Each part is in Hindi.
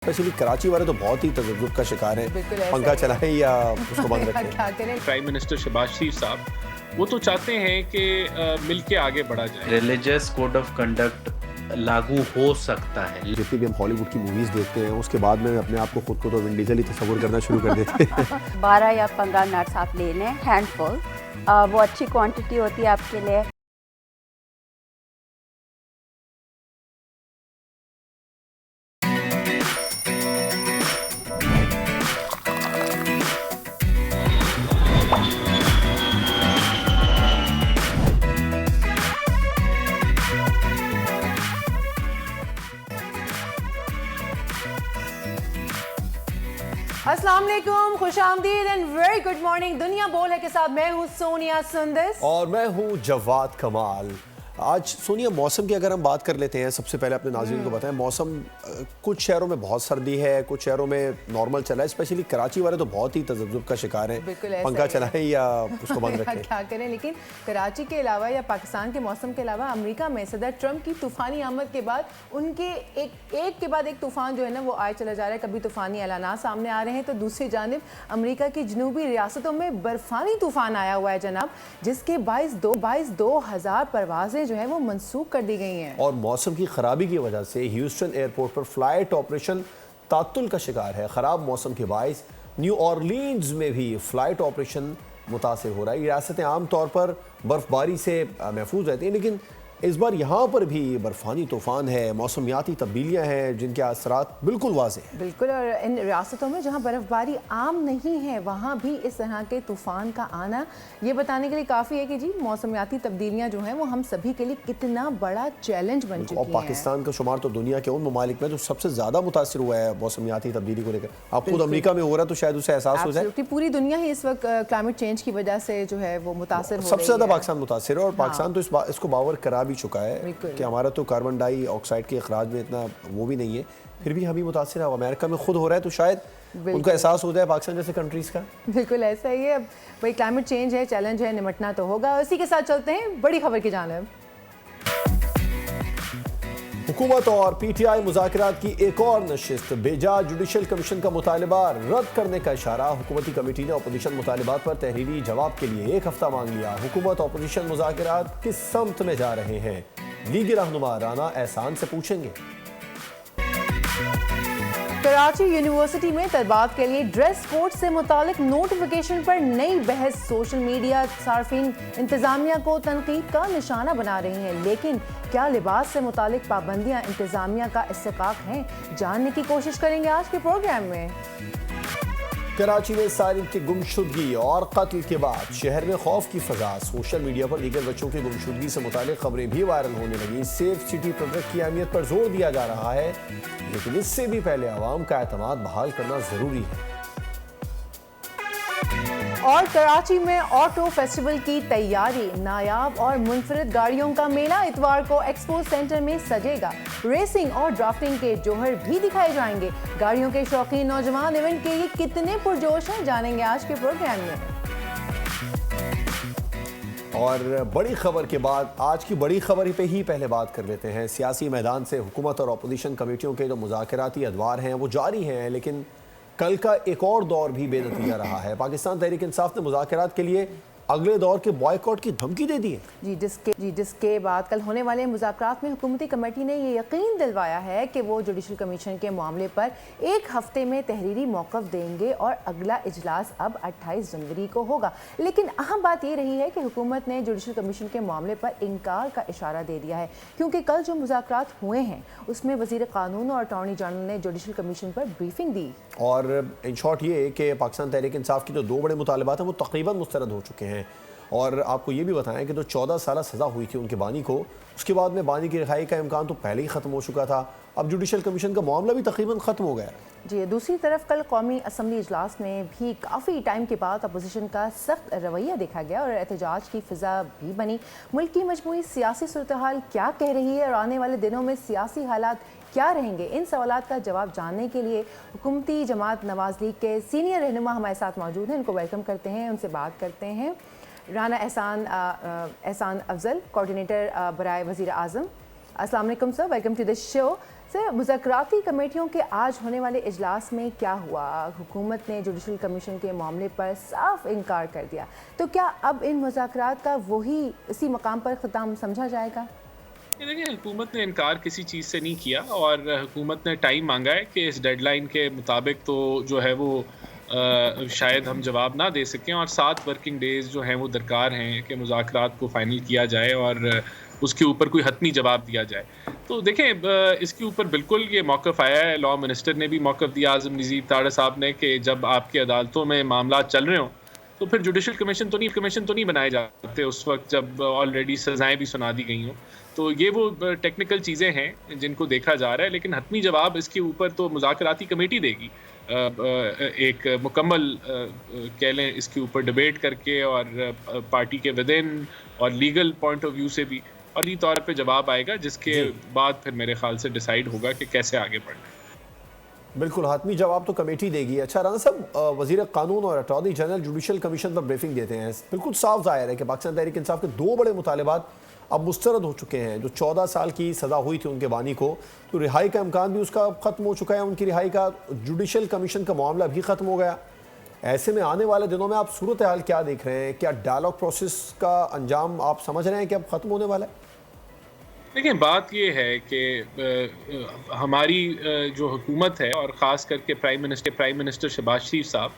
स्पेशली कराची वाले तो बहुत ही तजब्जुब का शिकार है। पंखा चलाएं या उसको बंद रखें। प्राइम मिनिस्टर शहबाज शरीफ साहब वो तो चाहते हैं कि मिलके आगे बढ़ा जाए। रिलीजियस कोड ऑफ कंडक्ट लागू हो सकता है। जितनी भी हम हॉलीवुड की मूवीज देखते हैं उसके बाद में अपने आप को खुद को तो विन डीजल ही तस्वुर करना शुरू कर देते हैं। 12 या 15 नट्स आप ले लें, हैंडफुल, वो अच्छी क्वांटिटी होती है आपके लिए। अस्सलाम वालेकुम, खुशामदीद एंड वेरी गुड मॉर्निंग। दुनिया बोल है के साथ मैं हूँ सोनिया सुंदस और मैं हूँ जवाद कमाल। आज सोनिया मौसम की अगर हम बात कर लेते हैं, सबसे पहले अपने नाज़रीन को बताएं मौसम कुछ शहरों में बहुत सर्दी है, कुछ शहरों में नॉर्मल चला है। स्पेशली कराची वाले तो बहुत ही तजब्जुब का शिकार हैं। पंखा चलाएं या उसको बंद रखें। क्या करें, लेकिन कराची के अलावा या पाकिस्तान के मौसम के अलावा अमेरिका में सदर ट्रंप की तूफ़ानी आमद के बाद उनके एक के बाद एक तूफ़ान जो है ना वो आए चला जा रहा है। कभी तूफ़ानी ऐलानात सामने आ रहे हैं तो दूसरी जानिब अमेरिका की जनूबी रियासतों में बर्फानी तूफ़ान आया हुआ है जनाब, जिसके 22,000 परवाजें जो है वो मंसूख कर दी गई हैं। और मौसम की खराबी की वजह से ह्यूस्टन एयरपोर्ट पर फ्लाइट ऑपरेशन तातुल का शिकार है। खराब मौसम के बायस न्यू ऑरलीन्स में भी फ्लाइट ऑपरेशन मुतासिर हो रहा है। रियासतें आमतौर पर बर्फबारी से महफूज रहती हैं, लेकिन इस बार यहाँ पर भी बर्फानी तूफान है, मौसमियाती तब्दीलियाँ हैं जिनके असरात बिल्कुल वाज़ेह हैं। बिल्कुल, और इन रियासतों में जहाँ बर्फबारी आम नहीं है वहाँ भी इस तरह के तूफ़ान का आना ये बताने के लिए काफ़ी है कि जी मौसमियाती तब्दीलियाँ जो हैं वो हम सभी के लिए कितना बड़ा चैलेंज बन चुकी हैं। और पाकिस्तान का शुमार तो दुनिया के उन ममालिक में जो सबसे ज़्यादा मुतासिर हुआ है मौसमियाती तब्दीली को लेकर। आप खुद अमेरिका में हो रहा है तो शायद उसे एहसास हो जाए। पूरी दुनिया ही इस वक्त क्लाइमेट चेंज की वजह से जो है वो मुतासिर हो रही है। सबसे ज़्यादा पाकिस्तान मुतासिर है और पाकिस्तान तो इसको बावर करा भी चुका है कि हमारा तो कार्बन डाई ऑक्साइड के अखराज में इतना वो भी नहीं है, फिर भी हम ही मुतासिर है। अमेरिका में खुद हो रहा है तो शायद उनको एहसास हो जाए पाकिस्तान जैसे कंट्रीज़ का। बिल्कुल ऐसा ही है। अब भाई क्लाइमेट चेंज है, चैलेंज है, निपटना तो होगा। इसी के साथ चलते हैं बड़ी खबर की जानिब। हुकूमत और पीटीआई मुज़ाकरात की एक और नशिस्त, बेजा जुडिशल कमीशन का मुतालबा रद्द करने का इशारा। हुकूमती कमेटी ने अपोजिशन मुतालबात पर तहरीरी जवाब के लिए 1 हफ्ता मांग लिया। हुकूमत अपोजिशन मुज़ाकरात किस समत में जा रहे हैं, लीगी रहनुमा राना एहसान से पूछेंगे। कराची यूनिवर्सिटी में तलबात के लिए ड्रेस कोड से मुतालिक नोटिफिकेशन पर नई बहस। सोशल मीडिया सार्फिन इंतजामिया को तनकीद का निशाना बना रही हैं, लेकिन क्या लिबास से मुतालिक पाबंदियां इंतजामिया का इस्तेकाक हैं, जानने की कोशिश करेंगे आज के प्रोग्राम में। कराची में सारिन की गुमशुदगी और कत्ल के बाद शहर में खौफ की फजा। सोशल मीडिया पर दीगर बच्चों की गुमशुदगी से मुतालिक खबरें भी वायरल होने लगी। सेफ सिटी प्रोजेक्ट की अहमियत पर जोर दिया जा रहा है, लेकिन इससे भी पहले आवाम का एतमाद बहाल करना जरूरी है। और कराची में ऑटो फेस्टिवल की तैयारी, नायाब और मुनफरिद गाड़ियों का मेला इतवार को एक्सपो सेंटर में सजेगा। रेसिंग और ड्राफ्टिंग के जौहर भी दिखाए जाएंगे। गाड़ियों के शौकीन नौजवान इवेंट के लिए कितने पुरजोश हैं, जानेंगे आज के प्रोग्राम में। और बड़ी खबर के बाद आज की बड़ी खबर पे ही पहले बात कर लेते हैं। सियासी मैदान से हुकूमत और अपोजिशन कमेटियों के जो मुज़ाकराती अदवार हैं वो जारी हैं, लेकिन कल का एक और दौर भी बेनतीजा रहा है। पाकिस्तान तहरीक इंसाफ ने मुज़ाकरात के लिए अगले दौर के बॉयकॉट की धमकी दे दी है। जिसके बाद कल होने वाले मुज़ाकरात में हुकूमती कमेटी ने ये यकीन दिलवाया है कि वो जुडिशल कमीशन के मामले पर 1 हफ्ते में तहरीरी मौक़िफ़ देंगे और अगला इजलास अब 28 जनवरी को होगा। लेकिन अहम बात ये रही है कि हुकूमत ने जुडिशल कमीशन के मामले पर इनकार का इशारा दे दिया है, क्योंकि कल जो मुज़ाकरात हुए हैं उसमें वज़ीर क़ानून और अटॉर्नी जनरल ने जुडिशल कमीशन पर ब्रीफिंग दी। और इन शॉर्ट ये कि पाकिस्तान तहरीक इंसाफ की जो 2 बड़े मुतालबात हैं वो तकरीबन मुस्तरद हो चुके हैं। और आपको ये भी बताएं कि जो 14 साल सज़ा हुई थी उनके बानी को, उसके बाद में बानी की रिहाई का इम्कान तो पहले ही ख़त्म हो चुका था। अब जुडिशल कमीशन का मामला भी तकरीबन ख़त्म हो गया। जी, दूसरी तरफ कल कौमी असम्बली इजलास में भी काफ़ी टाइम के बाद अपोजिशन का सख्त रवैया देखा गया और एहतजाज की फ़िज़ा भी बनी। मुल्क की मजमूई सियासी सूरत हाल क्या कह रही है और आने वाले दिनों में सियासी हालात क्या रहेंगे, इन सवालात का जवाब जानने के लिए हुकूमती जमात नवाज लीग के सीनियर रहनुमा हमारे साथ मौजूद हैं। इनको वेलकम करते हैं, उनसे बात करते हैं। राना एहसान अफजल, कोऑर्डिनेटर बराए वज़ीर आज़म। अस्सलाम वालेकुम sir, welcome to the show. Sir, मुज़ाकराती कमेटियों के आज होने वाले इजलास में क्या हुआ? हुकूमत ने जुडिशल कमीशन के मामले पर साफ इनकार कर दिया, तो क्या अब इन मुज़ाकरात का वही इसी मकाम पर ख़त्म समझा जाएगा? ये देखिए, हुकूमत ने इनकार किसी चीज़ से नहीं किया और हुकूमत ने टाइम मांगा है कि इस डेडलाइन के मुताबिक तो जो है वो शायद हम जवाब ना दे सकें और 7 वर्किंग डेज़ जो हैं वो दरकार हैं कि मुज़ाकरात को फ़ाइनल किया जाए और उसके ऊपर कोई हतमी जवाब दिया जाए। तो देखें, इसके ऊपर बिल्कुल ये मौक़िफ़ आया है, लॉ मिनिस्टर ने भी मौक़िफ़ दिया, आज़म नज़ीर ताड़ा साहब ने, कि जब आपकी अदालतों में मामलात चल रहे हों तो फिर जुडिशल कमीशन तो नहीं बनाए जाते उस वक्त जब ऑलरेडी सज़ाएँ भी सुना दी गई हों। तो ये वो टेक्निकल चीज़ें हैं जिनको देखा जा रहा है, लेकिन हतमी जवाब इसके ऊपर तो मुज़ाकराती कमेटी देगी। एक मुकम्मल कह लें इसके ऊपर डिबेट करके और पार्टी के विदिन और लीगल पॉइंट ऑफ व्यू से भी और तौर पे जवाब आएगा, जिसके बाद फिर मेरे ख्याल से डिसाइड होगा कि कैसे आगे बढ़ना है। बिल्कुल, हातमी जवाब तो कमेटी देगी। अच्छा राना साहब, वज़ीर कानून और अटॉर्नी जनरल जुडिशल कमीशन पर ब्रीफिंग देते हैं। बिल्कुल साफ ज़ाहिर है कि पाकिस्तान तहरीक इंसाफ के 2 बड़े मुतालबात अब मुस्तरद हो चुके हैं। जो 14 साल की सज़ा हुई थी उनके बानी को, तो रिहाई का इम्कान भी उसका ख़त्म हो चुका है, उनकी रिहाई का। जुडिशल कमीशन का मामला भी ख़त्म हो गया। ऐसे में आने वाले दिनों में आप सूरत हाल क्या देख रहे हैं? क्या डायलॉग प्रोसेस का अंजाम आप समझ रहे हैं कि अब ख़त्म होने वाला है? देखिए, बात ये है कि हमारी जो हुकूमत है और ख़ास करके प्राइम मिनिस्टर शहबाज शरीफ साहब,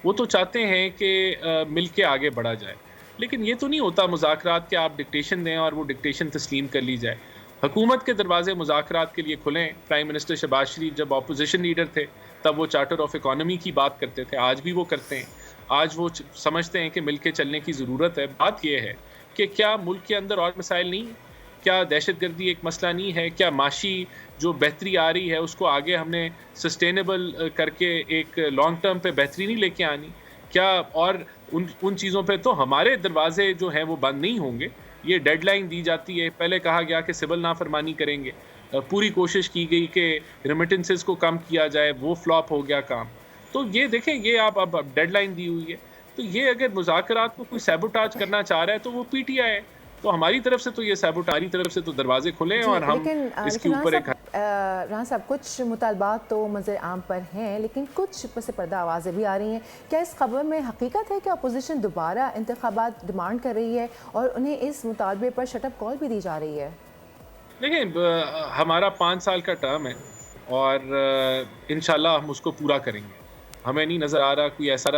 वो तो चाहते हैं कि मिल के आगे बढ़ा जाए, लेकिन ये तो नहीं होता मुज़ाकरात के आप डिक्टेशन दें और वो डिक्टेशन तस्लीम कर ली जाए। हुकूमत के दरवाजे मुज़ाकरात के लिए खुलें। प्राइम मिनिस्टर शहबाज शरीफ जब अपोजिशन लीडर थे तब वो चार्टर ऑफ इकॉनमी की बात करते थे, आज भी वो करते हैं। आज वो समझते हैं कि मिल के चलने की ज़रूरत है। बात ये है कि क्या मुल्क के अंदर और मसाइल नहीं है? क्या दहशतगर्दी एक मसला नहीं है? क्या माशी जो बेहतरी आ रही है उसको आगे हमने सस्टेनेबल करके एक लॉन्ग टर्म पे बेहतरी नहीं लेके आनी? क्या और उन चीज़ों पे तो हमारे दरवाजे जो हैं वो बंद नहीं होंगे। ये डेडलाइन दी जाती है, पहले कहा गया कि सिविल नाफरमानी करेंगे, पूरी कोशिश की गई कि रेमिटेंसेस को कम किया जाए, वो फ्लॉप हो गया काम। तो ये देखें, ये आप अब डेडलाइन दी हुई है, तो ये अगर मुज़ाकरात को कोई सैबोटाज करना चाह रहा है तो वो पीटीआई है। तो हमारी तरफ से तो ये हमारी तरफ से तो दरवाजे खुले हैं और हम इसके ऊपर एक राना साहब, कुछ मुतालबात तो मंजर आम पर हैं, लेकिन कुछ पस पर्दा आवाज़ें भी आ रही हैं। क्या इस खबर में हकीकत है कि अपोजिशन दोबारा इंतखाबात डिमांड कर रही है और उन्हें इस मुतालबे पर शटअप कॉल भी दी जा रही है? देखिए, हमारा 5 साल का टर्म है और इंशाल्लाह हम उसको पूरा करेंगे। हमें नहीं नज़र आ रहा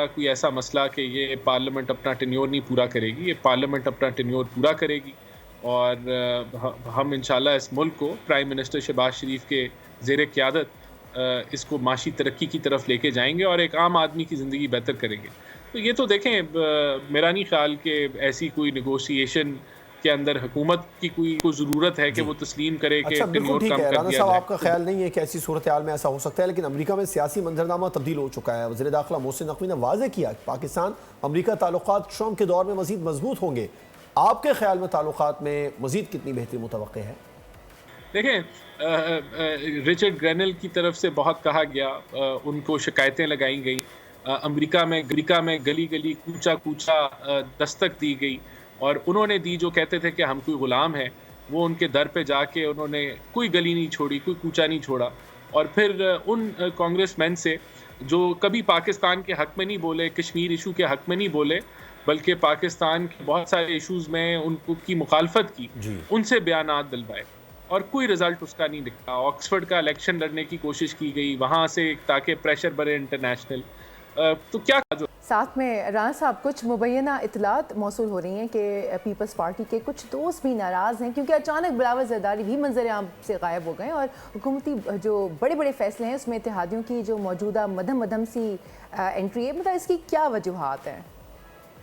कोई ऐसा मसला कि ये पार्लियामेंट अपना टेन्योर नहीं पूरा करेगी। ये पार्लियामेंट अपना टेन्योर पूरा करेगी और हम इंशाल्लाह इस मुल्क को प्राइम मिनिस्टर शहबाज शरीफ के ज़ेर क़यादत इसको माशी तरक्की की तरफ लेके जाएंगे और एक आम आदमी की ज़िंदगी बेहतर करेंगे। तो ये तो देखें, मेरा नहीं ख्याल कि ऐसी कोई नेगोशिएशन के अंदर हुकूमत की कोई ज़रूरत है कि वो तस्लीम करे कि बिल्कुल ठीक है राना साहब, आपका ख्याल नहीं है कि ऐसी सूरत हाल में ऐसा हो सकता है, लेकिन अमेरिका में सियासी मंजरनामा तब्दील हो चुका है। वज़ीर दाखिला मोहसिन नकवी ने वाज़ेह किया कि पाकिस्तान अमेरिका ताल्लुकात ट्रंप के दौर में मज़ीद मजबूत होंगे। आपके ख्याल में ताल्लुकात में मज़ीद कितनी बेहतरी मुतवक्किल है? देखें, रिचर्ड ग्रेनल की तरफ से बहुत कहा गया, उनको शिकायतें लगाई गई, अमेरिका में गली गली कूचा कूचा दस्तक दी गई और उन्होंने दी जो कहते थे कि हम कोई ग़ुलाम है। वो उनके दर पे जाके उन्होंने कोई गली नहीं छोड़ी, कोई कूचा नहीं छोड़ा और फिर उन कांग्रेसमैन से जो कभी पाकिस्तान के हक़ में नहीं बोले, कश्मीर इशू के हक़ में नहीं बोले, बल्कि पाकिस्तान के बहुत सारे इशूज़ में उनकी मुखालफत की, उनसे बयानात दिलवाए और कोई रिज़ल्ट उसका नहीं दिखा। ऑक्सफर्ड का इलेक्शन लड़ने की कोशिश की गई वहाँ से ताकि प्रेशर बढ़े इंटरनेशनल। तो क्या साथ में राना साहब, कुछ मुबैना इतलात मौसूल हो रही हैं कि पीपल्स पार्टी के कुछ दोस्त भी नाराज़ हैं क्योंकि अचानक बिलावल ज़रदारी भी मंजर आम से गायब हो गए और हुकूमती जो बड़े बड़े फैसले हैं उसमें इत्तेहादियों की जो मौजूदा मध्यम सी एंट्री है, मतलब इसकी क्या वजूहात हैं?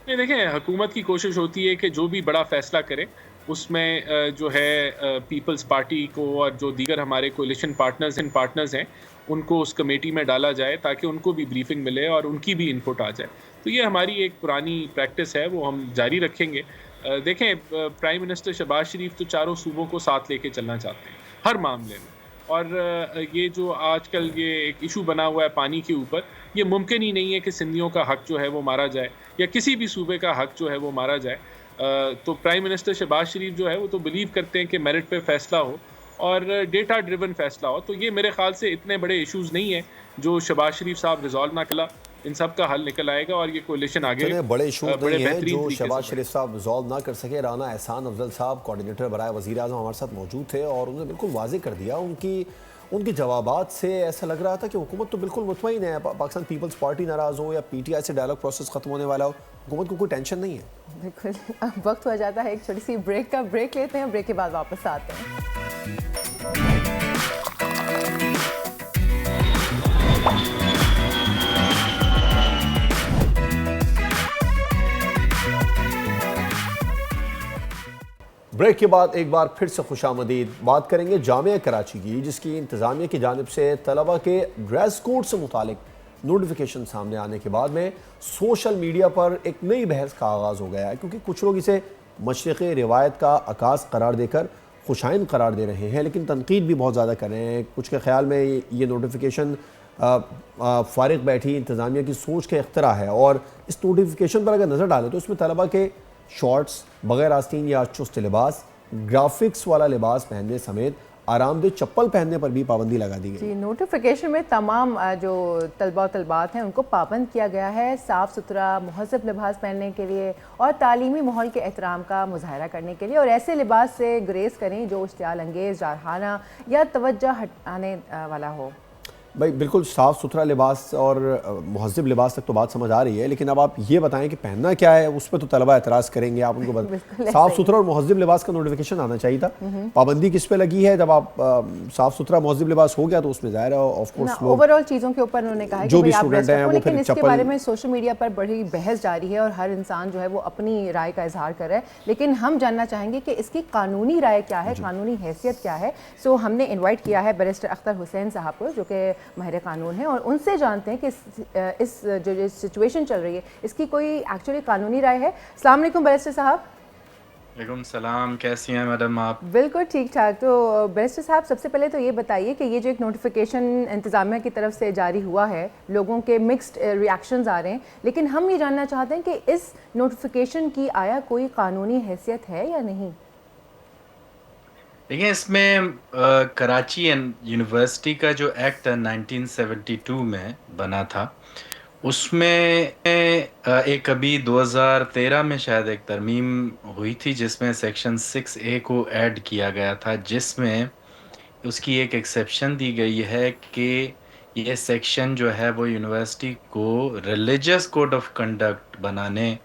नहीं, देखें, हुकूमत की कोशिश होती है कि जो भी बड़ा फैसला करे उसमें जो है पीपल्स पार्टी को और जो दीगर हमारे कोलिशन पार्टनर्स हैं उनको उस कमेटी में डाला जाए ताकि उनको भी ब्रीफिंग मिले और उनकी भी इनपुट आ जाए। तो ये हमारी एक पुरानी प्रैक्टिस है, वो हम जारी रखेंगे। देखें, प्राइम मिनिस्टर शहबाज शरीफ तो चारों सूबों को साथ लेके चलना चाहते हैं हर मामले में और ये जो आजकल ये एक इशू बना हुआ है पानी के ऊपर, ये मुमकिन ही नहीं है कि सिंधियों का हक़ जो है वो मारा जाए या किसी भी सूबे का हक़ जो है वो मारा जाए। तो प्राइम मिनिस्टर शहबाज शरीफ जो है वो तो बिलीव करते हैं कि मेरिट पे फैसला हो और डेटा ड्रिवन फैसला हो। तो ये मेरे ख्याल से इतने बड़े इश्यूज नहीं है जो शहबाज शरीफ साहब रिजॉल्व ना कला, इन सब का हल निकल आएगा और ये कोalition आगे चलिए, बड़े इशू नहीं हैं जो तरीके से शहबाज शरीफ साहब रिजॉल्व ना कर सके। राना एहसान अफजल साहब कोऑर्डिनेटर बराए वज़ीर आज़म हमारे साथ मौजूद थे और उन्होंने बिल्कुल वाज़ेह कर दिया। उनके जवाबात से ऐसा लग रहा था कि हुकूमत तो बिल्कुल मुतमईन है, पाकिस्तान पीपल्स पार्टी नाराज़ हो या PTI से डायलॉग प्रोसेस ख़त्म होने वाला हो, हुकूमत को कोई टेंशन नहीं है। बिल्कुल। अब वक्त हो जाता है एक छोटी सी ब्रेक लेते हैं, ब्रेक के बाद वापस आते हैं। ब्रेक के बाद एक बार फिर से खुशामदीद। बात करेंगे जामिया कराची की, जिसकी इंतज़ामिया की जानिब से तलबा के ड्रेस कोड से मुतालिक नोटिफिकेशन सामने आने के बाद में सोशल मीडिया पर एक नई बहस का आगाज़ हो गया है, क्योंकि कुछ लोग इसे मशरिक़ी रिवायत का अकास करार देकर खुशाइन करार दे रहे हैं, लेकिन तनकीद भी बहुत ज़्यादा कर रहे हैं। कुछ के ख्याल में ये नोटिफिकेशन फारिग बैठी इंतज़ामिया की सोच का इख्तरा है, और इस नोटिफिकेशन पर अगर नज़र डालें तो इसमें तलबा के शॉर्ट्स, बगैर आस्तीन या चुस्त लिबास, ग्राफिक्स वाला लिबास पहनने समेत आरामदेह चप्पल पहनने पर भी पाबंदी लगा दी गई। जी, नोटिफिकेशन में तमाम जो तलबा और तलबात हैं उनको पाबंद किया गया है साफ़ सुथरा महज़ब लिबास पहनने के लिए और तालीमी माहौल के एहतराम का मुजाहरा करने के लिए, और ऐसे लिबास से गुरेज करें जो इश्तियाल अंगेज़, जारहाना या तवज्जो हटाने वाला हो। भाई बिल्कुल साफ़ सुथरा लिबास और महज़ब लिबास तक तो बात समझ आ रही है, लेकिन अब आप ये बताएं कि पहनना क्या है, उस पर तो तलबा एतराज़ करेंगे। आप उनको साफ़ सुथरा और महज़ब लिबास का नोटिफिकेशन आना चाहिए था। पाबंदी किस पे लगी है? जब आप साफ़ सुथरा महज़ब लिबास हो गया तो उसमें ज़ाहिर है ऑफ कोर्स ओवरऑल चीज़ों के ऊपर उन्होंने कहा जो भी स्टूडेंट हैं वो लेकिन इसके बारे में सोशल मीडिया पर बड़ी बहस जारी है और हर इंसान जो है वो अपनी राय का इजहार कर रहा है, लेकिन हम जानना चाहेंगे कि इसकी कानूनी राय क्या है, कानूनी हैसियत क्या है। सो हमने इन्वाइट किया है बैरिस्टर अख्तर हुसैन साहब को, जो कि माहिर कानून है, और उनसे जानते हैं कि इस जो सिचुएशन चल रही है इसकी कोई एक्चुअली कानूनी राय है। अस्सलाम वालेकुम बैरिस्टर साहब। वालेकुम सलाम, कैसी हैं मैडम आप? बिल्कुल ठीक ठाक। तो बैरिस्टर साहब, सबसे पहले तो ये बताइए कि ये जो एक नोटिफिकेशन इंतज़ामिया की तरफ से जारी हुआ है, लोगों के मिक्स्ड रिएक्शंस आ रहे हैं, लेकिन हम ये जानना चाहते हैं कि इस नोटिफिकेशन की आया कोई कानूनी हैसियत है या नहीं? देखिए, इसमें कराची यूनिवर्सिटी का जो एक्ट 1972 में बना था, उसमें एक अभी 2013 में शायद एक तरमीम हुई थी जिसमें सेक्शन 6A को ऐड किया गया था, जिसमें उसकी एक एक्सेप्शन दी गई है कि ये सेक्शन जो है वो यूनिवर्सिटी को रिलीजियस कोड ऑफ कंडक्ट बनाने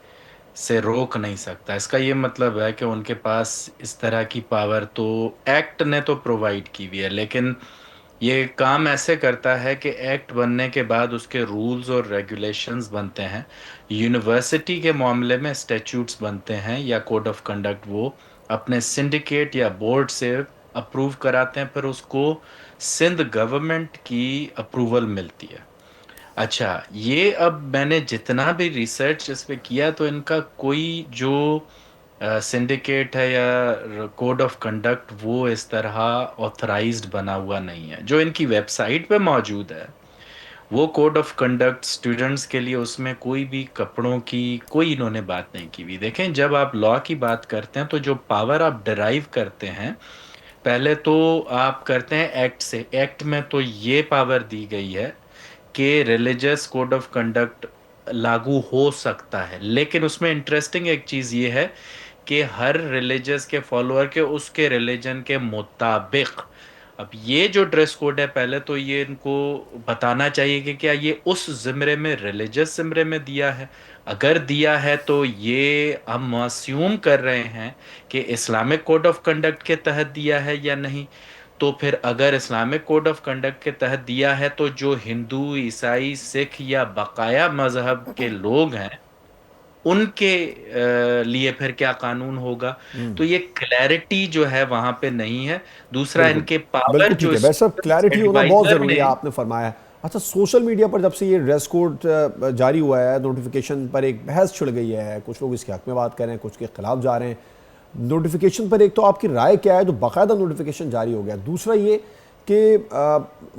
से रोक नहीं सकता। इसका ये मतलब है कि उनके पास इस तरह की पावर तो एक्ट ने तो प्रोवाइड की हुई है, लेकिन ये काम ऐसे करता है कि एक्ट बनने के बाद उसके रूल्स और रेगुलेशंस बनते हैं, यूनिवर्सिटी के मामले में स्टैट्यूट्स बनते हैं या कोड ऑफ कंडक्ट वो अपने सिंडिकेट या बोर्ड से अप्रूव कराते हैं, फिर उसको सिंध गवर्नमेंट की अप्रूवल मिलती है। अच्छा, ये अब मैंने जितना भी रिसर्च इस पे किया तो इनका कोई जो सिंडिकेट है या कोड ऑफ कंडक्ट वो इस तरह ऑथराइज्ड बना हुआ नहीं है। जो इनकी वेबसाइट पे मौजूद है वो कोड ऑफ कंडक्ट स्टूडेंट्स के लिए, उसमें कोई भी कपड़ों की कोई इन्होंने बात नहीं की हुई। देखें, जब आप लॉ की बात करते हैं तो जो पावर आप डिराइव करते हैं, पहले तो आप करते हैं एक्ट से। एक्ट में तो ये पावर दी गई है कि रिलीजियस कोड ऑफ कंडक्ट लागू हो सकता है, लेकिन उसमें इंटरेस्टिंग एक चीज़ ये है कि हर रिलीजियस के फॉलोअर के उसके रिलीजन के मुताबिक। अब ये जो ड्रेस कोड है, पहले तो ये इनको बताना चाहिए कि क्या ये उस ज़िमरे में, रिलीजियस ज़िमरे में दिया है। अगर दिया है तो ये हम अस्यूम कर रहे हैं कि इस्लामिक कोड ऑफ कंडक्ट के तहत दिया है या नहीं। तो फिर अगर इस्लामिक कोड ऑफ कंडक्ट के तहत दिया है तो जो हिंदू, ईसाई, सिख या बकाया मजहब के लोग हैं उनके लिए फिर क्या कानून होगा? तो ये क्लैरिटी जो है वहां पे नहीं है। दूसरा, इनके पावर जो क्लैरिटी होना बहुत जरूरी है, आपने फरमाया। अच्छा, सोशल मीडिया पर जब से ये ड्रेस कोड जारी हुआ है, नोटिफिकेशन पर एक बहस छिड़ गई है, कुछ लोग इसके हक में बात कर रहे हैं, कुछ के खिलाफ जा रहे हैं। नोटिफिकेशन पर एक तो आपकी राय क्या है, जो बाकायदा नोटिफिकेशन जारी हो गया? दूसरा ये कि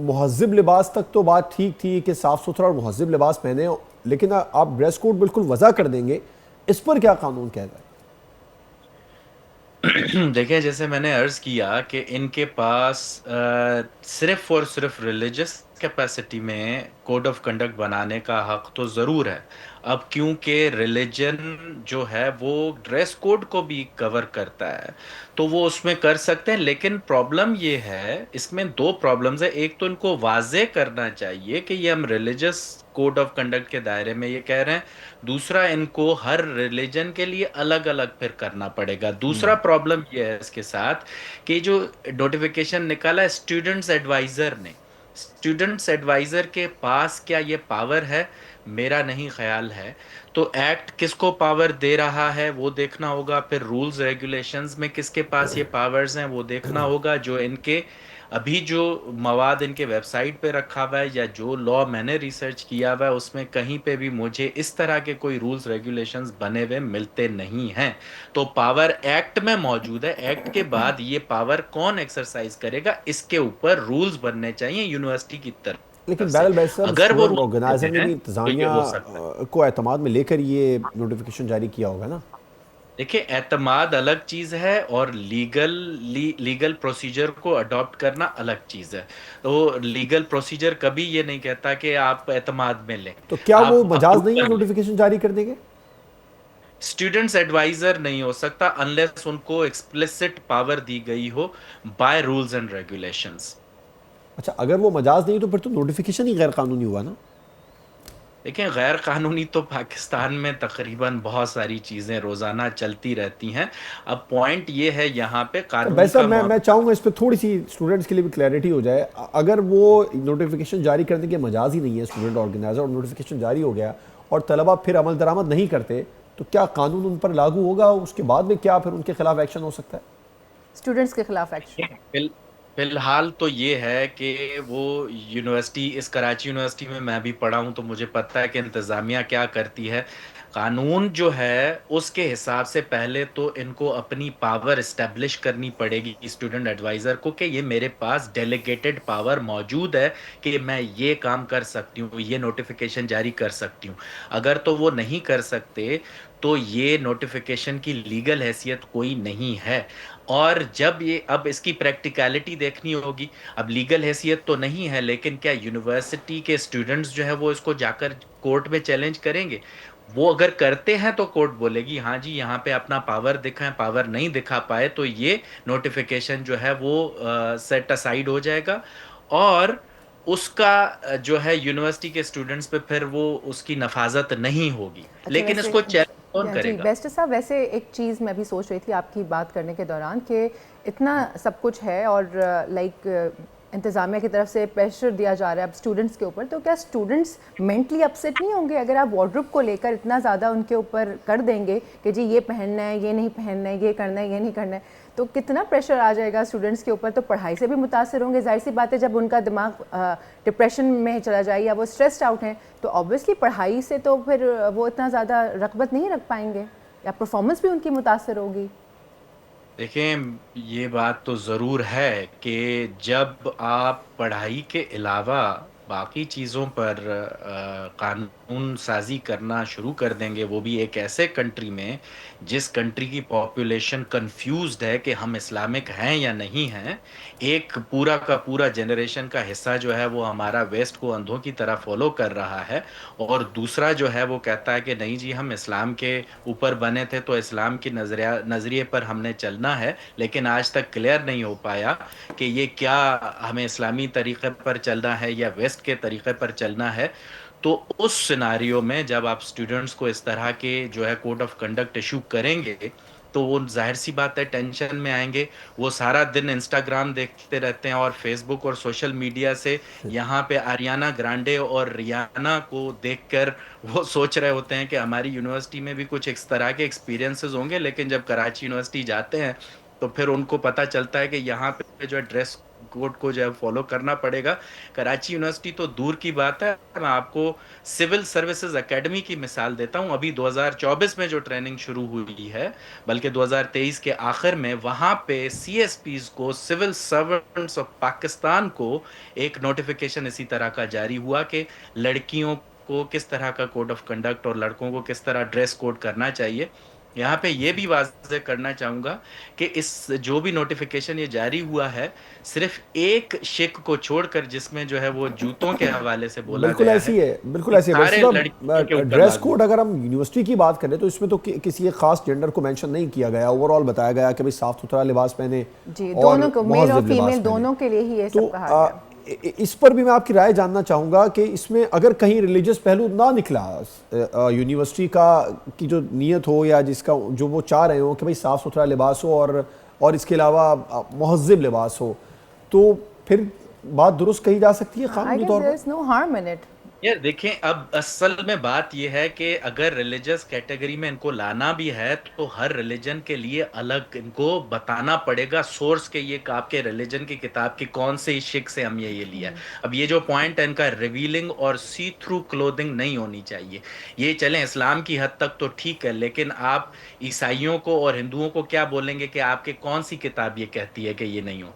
महज़िब लिबास तक तो बात ठीक थी कि साफ़ सुथरा और महज़िब लिबास पहने, लेकिन आप ड्रेस कोड बिल्कुल वज़ा कर देंगे, इस पर क्या कानून कहता है? देखिए, जैसे मैंने अर्ज किया कि इनके पास सिर्फ और सिर्फ रिलीजियस कैपेसिटी में कोड ऑफ कंडक्ट बनाने का हक तो ज़रूर है। अब क्योंकि रिलीजन जो है वो ड्रेस कोड को भी कवर करता है, तो वो उसमें कर सकते हैं। लेकिन प्रॉब्लम ये है, इसमें दो प्रॉब्लम्स है। एक तो इनको वाजे करना चाहिए कि ये हम रिलीजियस कोड ऑफ कंडक्ट के दायरे में ये कह रहे हैं। दूसरा, इनको हर रिलीजन के लिए अलग अलग फिर करना पड़ेगा। दूसरा प्रॉब्लम ये है इसके साथ कि जो नोटिफिकेशन निकाला स्टूडेंट्स एडवाइजर ने, स्टूडेंट्स एडवाइजर के पास क्या ये पावर है? मेरा नहीं ख्याल है। तो एक्ट किसको पावर दे रहा है वो देखना होगा, फिर रूल्स रेगुलेशंस में किसके पास ये पावर्स हैं वो देखना होगा। जो इनके अभी जो मवाद इनके वेबसाइट पे रखा हुआ है या जो लॉ मैंने रिसर्च किया हुआ है, उसमें कहीं पे भी मुझे इस तरह के कोई रूल्स रेगुलेशंस बने हुए मिलते नहीं हैं। तो पावर एक्ट में मौजूद है। एक्ट के बाद ये पावर कौन एक्सरसाइज करेगा, इसके ऊपर रूल्स बनने चाहिए यूनिवर्सिटी की तरफ लेकिन से। बहरहाल भाई साहब, अगर वो स्टूडेंट रूल्स ऑर्गेनाइजर ने हैं भी तो ये इंतजामिया हो सकता है। को एतमाद में लेकर ये नोटिफिकेशन जारी किया होगा ना। देखिए, एतमाद अलग चीज है और लीगल प्रोसीजर को अडॉप्ट करना अलग चीज है। तो लीगल प्रोसीजर कभी ये नहीं कहता कि आप एतमाद में लें। तो क्या वो आप मजाज अप्रूव नहीं है कर लें। नोटिफिकेशन जारी करने के? स्टूडेंट्स एडवाइजर नहीं हो सकता अनलेस उनको एक्सप्लिसिट पावर दी गई हो बाय रूल्स एंड रेगुलेशंस। अच्छा, अगर वो मजाज नहीं तो फिर तो नोटिफिकेशन ही गैर कानूनी हुआ ना। देखिए, गैर कानूनी तो पाकिस्तान में तकरीबन बहुत सारी चीजें रोजाना चलती रहती हैं। अब पॉइंट ये है यहाँ पे तो भाई कानून साहब, का मैं चाहूंगा इस पर थोड़ी सी स्टूडेंट्स के लिए भी क्लैरिटी हो जाए। अगर वो नोटिफिकेशन जारी करने के मजाज ही नहीं है स्टूडेंट ऑर्गेनाइजर, और नोटिफिकेशन जारी हो गया और तलबा फिर अमल दरामद नहीं करते, तो क्या कानून उन पर लागू होगा? उसके बाद में क्या फिर उनके खिलाफ एक्शन हो सकता है? स्टूडेंट्स के खिलाफ एक्शन? फिलहाल तो ये है कि वो यूनिवर्सिटी, इस कराची यूनिवर्सिटी में मैं भी पढ़ा हूँ, तो मुझे पता है कि इंतज़ामिया क्या करती है। कानून जो है उसके हिसाब से पहले तो इनको अपनी पावर इस्टेब्लिश करनी पड़ेगी स्टूडेंट एडवाइज़र को कि ये मेरे पास डेलीगेटेड पावर मौजूद है कि मैं ये काम कर सकती हूँ, ये नोटिफिकेशन जारी कर सकती हूँ। अगर तो वो नहीं कर सकते तो ये नोटिफिकेशन की लीगल हैसियत कोई नहीं है। और जब ये, अब इसकी प्रैक्टिकलिटी देखनी होगी। अब लीगल हैसियत तो नहीं है, लेकिन क्या यूनिवर्सिटी के स्टूडेंट्स जो है वो इसको जाकर कोर्ट में चैलेंज करेंगे? वो अगर करते हैं तो कोर्ट बोलेगी हाँ जी यहाँ पे अपना पावर दिखाएं। पावर नहीं दिखा पाए तो ये नोटिफिकेशन जो है वो सेट असाइड हो जाएगा। और उसका जो है यूनिवर्सिटी के स्टूडेंट्स पे फिर वो उसकी नफाजत नहीं होगी। अच्छा, लेकिन वैसे इसको चैलेंज कौन जी करेगा? बेस्ट साहब, वैसे एक चीज़ मैं भी सोच रही थी आपकी बात करने के दौरान कि इतना सब कुछ है और लाइक इंतज़ामिया की तरफ से प्रेशर दिया जा रहा है अब स्टूडेंट्स के ऊपर, तो क्या स्टूडेंट्स मेंटली अपसेट नहीं होंगे अगर आप वार्डरोब को लेकर इतना ज़्यादा उनके ऊपर कर देंगे कि जी ये पहनना है, ये नहीं पहनना है, ये करना है, ये नहीं करना है? तो कितना प्रेशर आ जाएगा स्टूडेंट्स के ऊपर, तो पढ़ाई से भी मुतासर होंगे। जाहिर सी बात है, जब उनका दिमाग डिप्रेशन में चला जाए या वो स्ट्रेस्ड आउट हैं तो ऑब्वियसली पढ़ाई से तो फिर वो इतना ज़्यादा रग़बत नहीं रख पाएंगे या परफॉर्मेंस भी उनकी मुतासर होगी। देखें, ये बात तो ज़रूर है कि जब आप पढ़ाई के अलावा बाकी चीज़ों पर कानून साजी करना शुरू कर देंगे, वो भी एक ऐसे कंट्री में जिस कंट्री की पॉपुलेशन कंफ्यूज्ड है कि हम इस्लामिक हैं या नहीं हैं। एक पूरा का पूरा जनरेशन का हिस्सा जो है वो हमारा वेस्ट को अंधों की तरह फॉलो कर रहा है, और दूसरा जो है वो कहता है कि नहीं जी हम इस्लाम के ऊपर बने थे तो इस्लाम की नज़रिए पर हमने चलना है। लेकिन आज तक क्लियर नहीं हो पाया कि ये क्या हमें इस्लामी तरीक़े पर चलना है या वेस्ट के तरीक़े पर चलना है। तो उस सिनारियो में जब आप स्टूडेंट्स को इस तरह के जो है कोड ऑफ कंडक्ट इशू करेंगे तो वो जाहिर सी बात है टेंशन में आएंगे। वो सारा दिन इंस्टाग्राम देखते रहते हैं और फेसबुक और सोशल मीडिया से यहाँ पे आरियाना ग्रांडे और रियाना को देखकर वो सोच रहे होते हैं कि हमारी यूनिवर्सिटी में भी कुछ इस तरह के एक्सपीरियंसेस होंगे। लेकिन जब कराची यूनिवर्सिटी जाते हैं तो फिर उनको पता चलता है कि यहाँ पे जो है ड्रेस कोड को जो है फॉलो करना पड़ेगा। कराची यूनिवर्सिटी तो दूर की बात है, मैं आपको सिविल सर्विसेज एकेडमी की मिसाल देता हूँ। अभी 2024 में जो ट्रेनिंग शुरू हुई है, बल्कि 2023 के आखिर में, वहाँ पे सीएसपीज को, सिविल सर्वेंट्स ऑफ पाकिस्तान को एक नोटिफिकेशन इसी तरह का जारी हुआ कि लड़कियों को किस तरह का कोड ऑफ कंडक्ट और लड़कों को किस तरह ड्रेस कोड करना चाहिए। यहाँ पे ये भी वाज़ेह करना चाहूँगा कि इस जो भी नोटिफिकेशन ये जारी हुआ है, सिर्फ एक शिक को छोड़कर जिसमें जो है वो जूतों के हवाले से बोला बिल्कुल गया ऐसी है, बिल्कुल ये ऐसी है। सारे वैसे लड़कियों के तो ऊपर ड्रेस लागू कोड अगर हम यूनिवर्सिटी की बात करें तो इसमें तो किसी एक खास जेंडर को मेंशन नहीं किया गया, ओवरऑल बताया गया कि भाई साफ सुथरा लिबास पहने जी, और दोनों को, मेल और मुहज़्ज़ब लिबास फीमेल पहने। दोनों के लिए ही ये तो सब कहा गया। इस पर भी मैं आपकी राय जानना चाहूँगा कि इसमें अगर कहीं रिलीजियस पहलू ना निकला यूनिवर्सिटी का की जो नीयत हो या जिसका जो वो चाह रहे हो कि भाई साफ़ सुथरा लिबास हो और इसके अलावा मुहज़्ज़ब लिबास हो, तो फिर बात दुरुस्त कही जा सकती है आई कानूनी गेस तौर देयर पर। Is no harm in it. यार देखें, अब असल में बात यह है कि अगर रिलीजियस कैटेगरी में इनको लाना भी है तो हर रिलीजन के लिए अलग इनको बताना पड़ेगा सोर्स के, ये आपके रिलीजन की किताब की कौन से शिक से हम ये लिया है। अब ये जो पॉइंट है इनका, रिवीलिंग और सी थ्रू क्लोथिंग नहीं होनी चाहिए। ये चलें इस्लाम की हद तक तो ठीक है, लेकिन आप ईसाइयों को और हिंदुओं को क्या बोलेंगे कि आपके कौन सी किताब ये कहती है कि ये नहीं हो?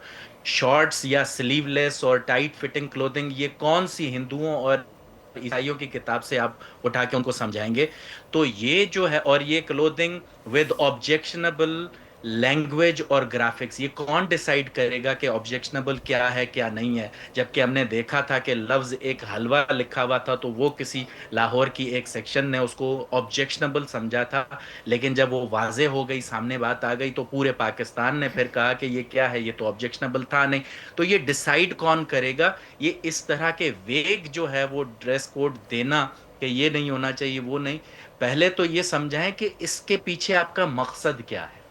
शॉर्ट्स या स्लीवलेस और टाइट फिटिंग क्लोथिंग ये कौन सी हिंदुओं और ईसाइयों की किताब से आप उठा के उनको समझाएंगे? तो ये जो है, और ये क्लोथिंग विद ऑब्जेक्शनेबल लैंग्वेज और ग्राफिक्स, ये कौन डिसाइड करेगा कि ऑब्जेक्शनेबल क्या है क्या नहीं है? जबकि हमने देखा था कि लफ्ज एक हलवा लिखा हुआ था तो वो किसी लाहौर की एक सेक्शन ने उसको ऑब्जेक्शनेबल समझा था, लेकिन जब वो वाजे हो गई, सामने बात आ गई, तो पूरे पाकिस्तान ने फिर कहा कि ये क्या है, ये तो ऑब्जेक्शनेबल था नहीं। तो ये डिसाइड कौन करेगा? ये इस तरह के वेग जो है वो ड्रेस कोड देना कि ये नहीं होना चाहिए, वो नहीं। पहले तो ये समझाएं कि इसके पीछे आपका मकसद क्या है।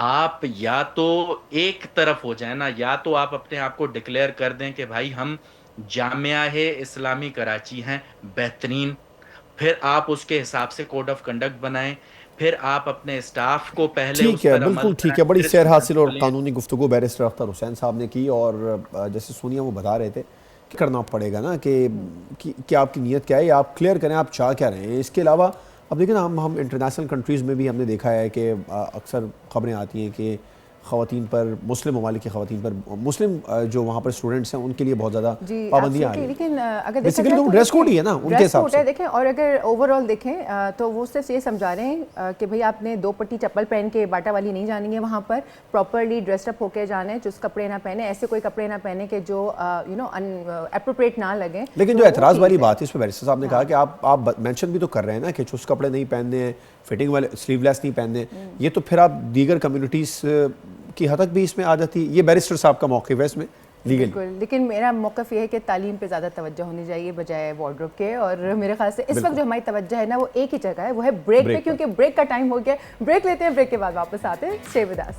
आप या तो एक तरफ हो जाए ना, या तो आप अपने आप को डिक्लेयर कर दें कि भाई हम जामिया है इस्लामी कराची हैं, बेहतरीन, फिर आप उसके हिसाब से कोड ऑफ कंडक्ट बनाएं, फिर आप अपने स्टाफ को पहले ठीक उस है, पर अमल बिल्कुल ठीक कराएं, है। बड़ी फिर सैर स्टूडेंट्स हासिल और को लें। कानूनी गुफ्तगू बैरिस्टर अख्तर हुसैन साहब ने की, और जैसे सोनिया वो बता रहे थे कि करना पड़ेगा ना कि आपकी नीयत क्या है, या आप क्लियर करें आप चाह क्या रहे हैं। इसके अलावा अब देखिए ना, हम इंटरनेशनल कंट्रीज़ में भी हमने देखा है कि अक्सर खबरें आती हैं कि ख़वातीन पर, मुस्लिम ममालिक की ख़वातीन पर, मुस्लिम जो वहाँ पर स्टूडेंट्स हैं उनके लिए बहुत ज़्यादा जी पाबंदियाँ आई absolutely, हैं। लेकिन अगर देखा बेसिकली जाए तो तो ड्रेस देखिए, कोड ही है ना उनके ड्रेस हिसाब कोड है से। देखें, और अगर ओवरऑल देखें तो वो सिर्फ ये समझा रहे हैं कि भाई आपने 2 पट्टी चप्पल पहन के बाटा वाली नहीं जानी है वहाँ पर, प्रॉपरली ड्रेसअप होके जाना है, जिस कपड़े ना पहने, ऐसे कोई कपड़े ना पहने कि जो अप्रोप्रिएट ना लगे। लेकिन तो जो वो एतराज़ चीज़ वाली है। बात है, इस पर बैरिस्टर साहब ने कहा कि आप मेंशन भी तो कर रहे हैं ना कि चुस्त कपड़े नहीं पहनने हैं, फिटिंग वाले स्लीवलेस नहीं पहनने, ये तो फिर आप दीगर कम्युनिटीज़ की हद तक भी इसमें आ जाती है। ये बैरिस्टर साहब का मौक़िफ़ है इसमें लीगल। बिल्कुल, लेकिन मेरा मौक़िफ़ ये है कि तालीम पे ज़्यादा तवज्जो होनी चाहिए बजाय वार्डरोब के, और मेरे ख्याल से इस वक्त जो हमारी तवज्जो है ना वो एक ही जगह है, वो है ब्रेक पे, पर। क्योंकि ब्रेक का टाइम हो गया। ब्रेक लेते हैं, ब्रेक के बाद वापस आते हैं। Stay with us.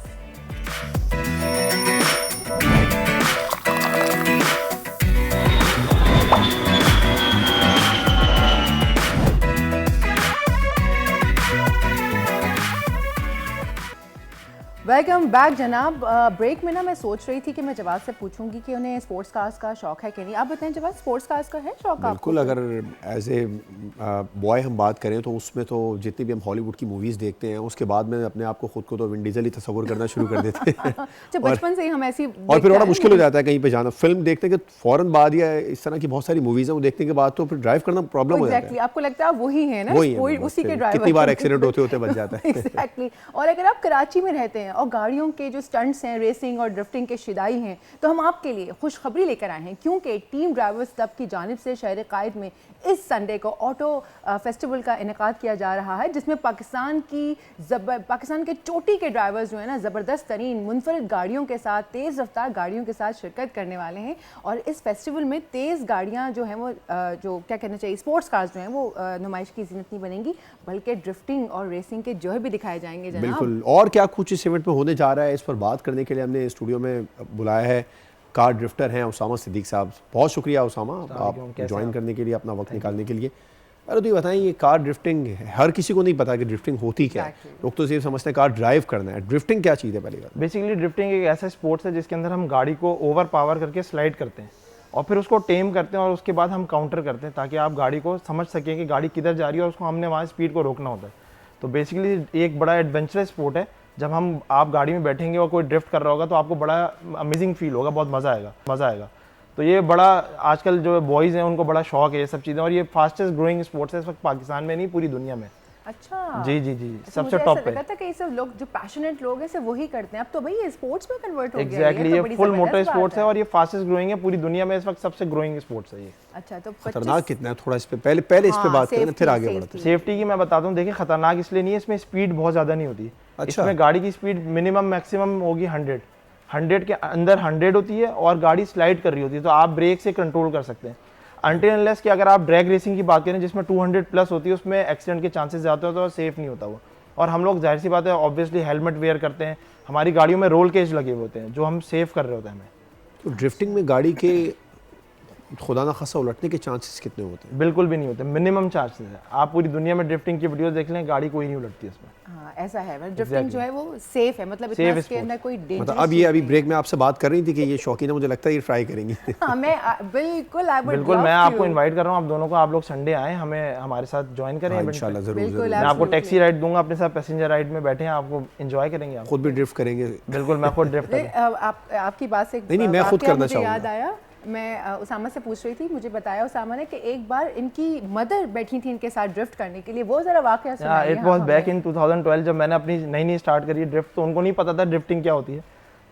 Welcome back जनाब। ब्रेक में ना मैं सोच रही थी कि मैं जवाब से पूछूंगी कि उन्हें स्पोर्ट्स कार्स का शौक है कि नहीं। आप बताएं जवाब, स्पोर्ट्स कार्स का है शौक आपको? बिल्कुल, अगर एज ए बॉय हम बात करें तो उसमें तो जितनी भी हम हॉलीवुड की मूवीज़ देखते हैं उसके बाद में अपने आप को खुद को तो विन डीजल ही तस्वुर करना शुरू कर देते हैं। जब बचपन से ही हम ऐसी और फिर बड़ा मुश्किल हो जाता है कहीं पे जाना। फिल्म देखने के फ़ौरन बाद या इस तरह की बहुत सारी मूवीज़ हैं वो देखने के बाद तो फिर ड्राइव करना प्रॉब्लम हो जाता है। आपको लगता है आप वही हैं ना, वही है, उसी के ड्राइवर। कितनी बार एक्सीडेंट होते होते बच जाता है। एग्जैक्टली। और अगर आप कराची में रहते हैं और गाड़ियों के जो स्टंट्स हैं, रेसिंग और ड्रिफ्टिंग के शिदाई हैं, तो हम आपके लिए खुशखबरी लेकर आए हैं, क्योंकि टीम ड्राइवर्स क्लब की जानिब से शहर कायद में इस संडे को ऑटो फेस्टिवल का इनेकाद किया जा रहा है, जिसमें पाकिस्तान के चोटी के ड्राइवर्स जो है ना, ज़बरदस्त तरीन मुनफरिद गाड़ियों के साथ, तेज़ रफ्तार गाड़ियों के साथ शिरकत करने वाले हैं। और इस फेस्टिवल में तेज़ गाड़ियाँ जो हैं वो जो क्या कहना चाहिए, स्पोर्ट्स कार्स जो हैं वो नुमाइश की ज़ीनत नहीं बनेंगी, बल्कि ड्रिफ्टिंग और रेसिंग के जो है भी दिखाए जाएंगे जनाब। बिल्कुल। और क्या कुछ इस इवेंट में होने जा रहा है, इस पर बात करने के लिए हमने स्टूडियो में बुलाया है कार ड्रिफ्टर हैं उसामा सिद्दीक साहब। बहुत शुक्रिया उसामा, आप ज्वाइन करने के लिए, अपना वक्त निकालने के लिए। अरे तो ये बताएं, ये कार ड्रिफ्टिंग हर किसी को नहीं पता कि ड्रिफ्टिंग होती क्या है। लोग तो सिर्फ समझते हैं कार ड्राइव करना है। ड्रिफ्टिंग क्या चीज़ है पहले बात? बेसिकली ड्रिफ्टिंग एक ऐसा स्पोर्ट्स है जिसके अंदर हम गाड़ी को ओवर पावर करके स्लाइड करते हैं और फिर उसको टेम करते हैं, और उसके बाद हम काउंटर करते हैं ताकि आप गाड़ी को समझ सकें कि गाड़ी किधर जा रही है और उसको हमने वहाँ स्पीड को रोकना होता है। तो बेसिकली एक बड़ा एडवेंचरस स्पोर्ट है। जब आप गाड़ी में बैठेंगे और कोई ड्रिफ्ट कर रहा होगा तो आपको बड़ा अमेजिंग फील होगा, बहुत मज़ा आएगा। तो ये बड़ा आजकल जो बॉयज़ हैं उनको बड़ा शौक है ये सब चीज़ें, और ये फास्टेस्ट ग्रोइंग स्पोर्ट्स है इस वक्त पाकिस्तान में नहीं, पूरी दुनिया में। अच्छा जी जी जी, अच्छा, सबसे मुझे टॉप ऐसा पे। लगा था कि ये सब लोग जो पैशनेट लोग हैं सिर्फ वही करते हैं, अब तो भाई ये स्पोर्ट्स में कन्वर्ट हो गया एग्जैक्टली, तो ये बड़ी फुल जबरदस्त मोटर बात स्पोर्ट्स है और ये फास्टेस्ट ग्रोइंग है पूरी दुनिया में, इस वक्त सबसे ग्रोइंग स्पोर्ट्स है ये। अच्छा तो खतरनाक 25 कितना है, थोड़ा इस पे पहले इस पे हाँ, बात करें फिर आगे safety, बढ़ते हैं। सेफ्टी की मैं बताता हूँ, देखिए खतरनाक इसलिए नहीं है, इसमें स्पीड बहुत ज़्यादा नहीं होती। अच्छा। इसमें गाड़ी की स्पीड मिनिमम मैक्सिमम होगी 100 के अंदर 100 होती है और गाड़ी स्लाइड कर रही होती है, तो आप ब्रेक से कंट्रोल कर सकते हैं। अनटिल अनलेस कि अगर आप ड्रैग रेसिंग की बात करें जिसमें 200 प्लस होती है, उसमें एक्सीडेंट के चांसेस ज़्यादा होते हैं और सेफ नहीं होता वो। और हम लोग जाहिर सी बात है ऑब्वियसली हेलमेट वेयर करते हैं, हमारी गाड़ियों में रोल केज लगे हुए होते हैं जो हम सेव कर रहे होते हैं हमें। तो ड्रिफ्टिंग में गाड़ी के खुदा ना खासा उलटने के चांसेस कितने होते हैं? बिल्कुल भी नहीं होते, मिनिमम चार्जेस है। आप पूरी दुनिया में ड्रिफ्टिंग की वीडियोस देख लें, गाड़ी कोई नहीं उलटती इसमें। हाँ ऐसा है, ड्रिफ्टिंग जो है वो सेफ है, मतलब इतना Safe इसके sport। अंदर कोई मतलब डेंजरस अब ये अभी ब्रेक में आपसे बात कर रही थी कि ये शौकीन है, मुझे लगता है ये ट्राई करेंगी। हाँ मैं बिल्कुल I would बिल्कुल, love मैं आपको to। इनवाइट कर रहा हूँ आप दोनों को, आप लोग संडे आए हमें हमारे साथ ज्वाइन करें हाँ, event इंशाल्लाह पे। जरूर बिल्कुल, जरूर। मैं आपको Absolutely। टैक्सी राइड दूंगा अपने साथ, पैसेंजर राइड में बैठे हैं, आपको एंजॉय करेंगे आप। खुद भी ड्रिफ्ट करेंगे? बिल्कुल, मैं खुद ड्रिफ्ट करूँ। आपकी बात से नहीं, मैं खुद वाकया करना मुझे याद चाहूँगा। आया, मैं उसामा से पूछ रही थी, मुझे बताया उसामा ने कि एक बार इनकी मदर बैठी थी इनके साथ ड्रिफ्ट करने के लिए, वो जरा वाकया सुनाइए। इट वाज बैक इन 2012 जब मैंने अपनी नई स्टार्ट करी ड्रिफ्ट, तो उनको नहीं पता था ड्रिफ्टिंग क्या होती है।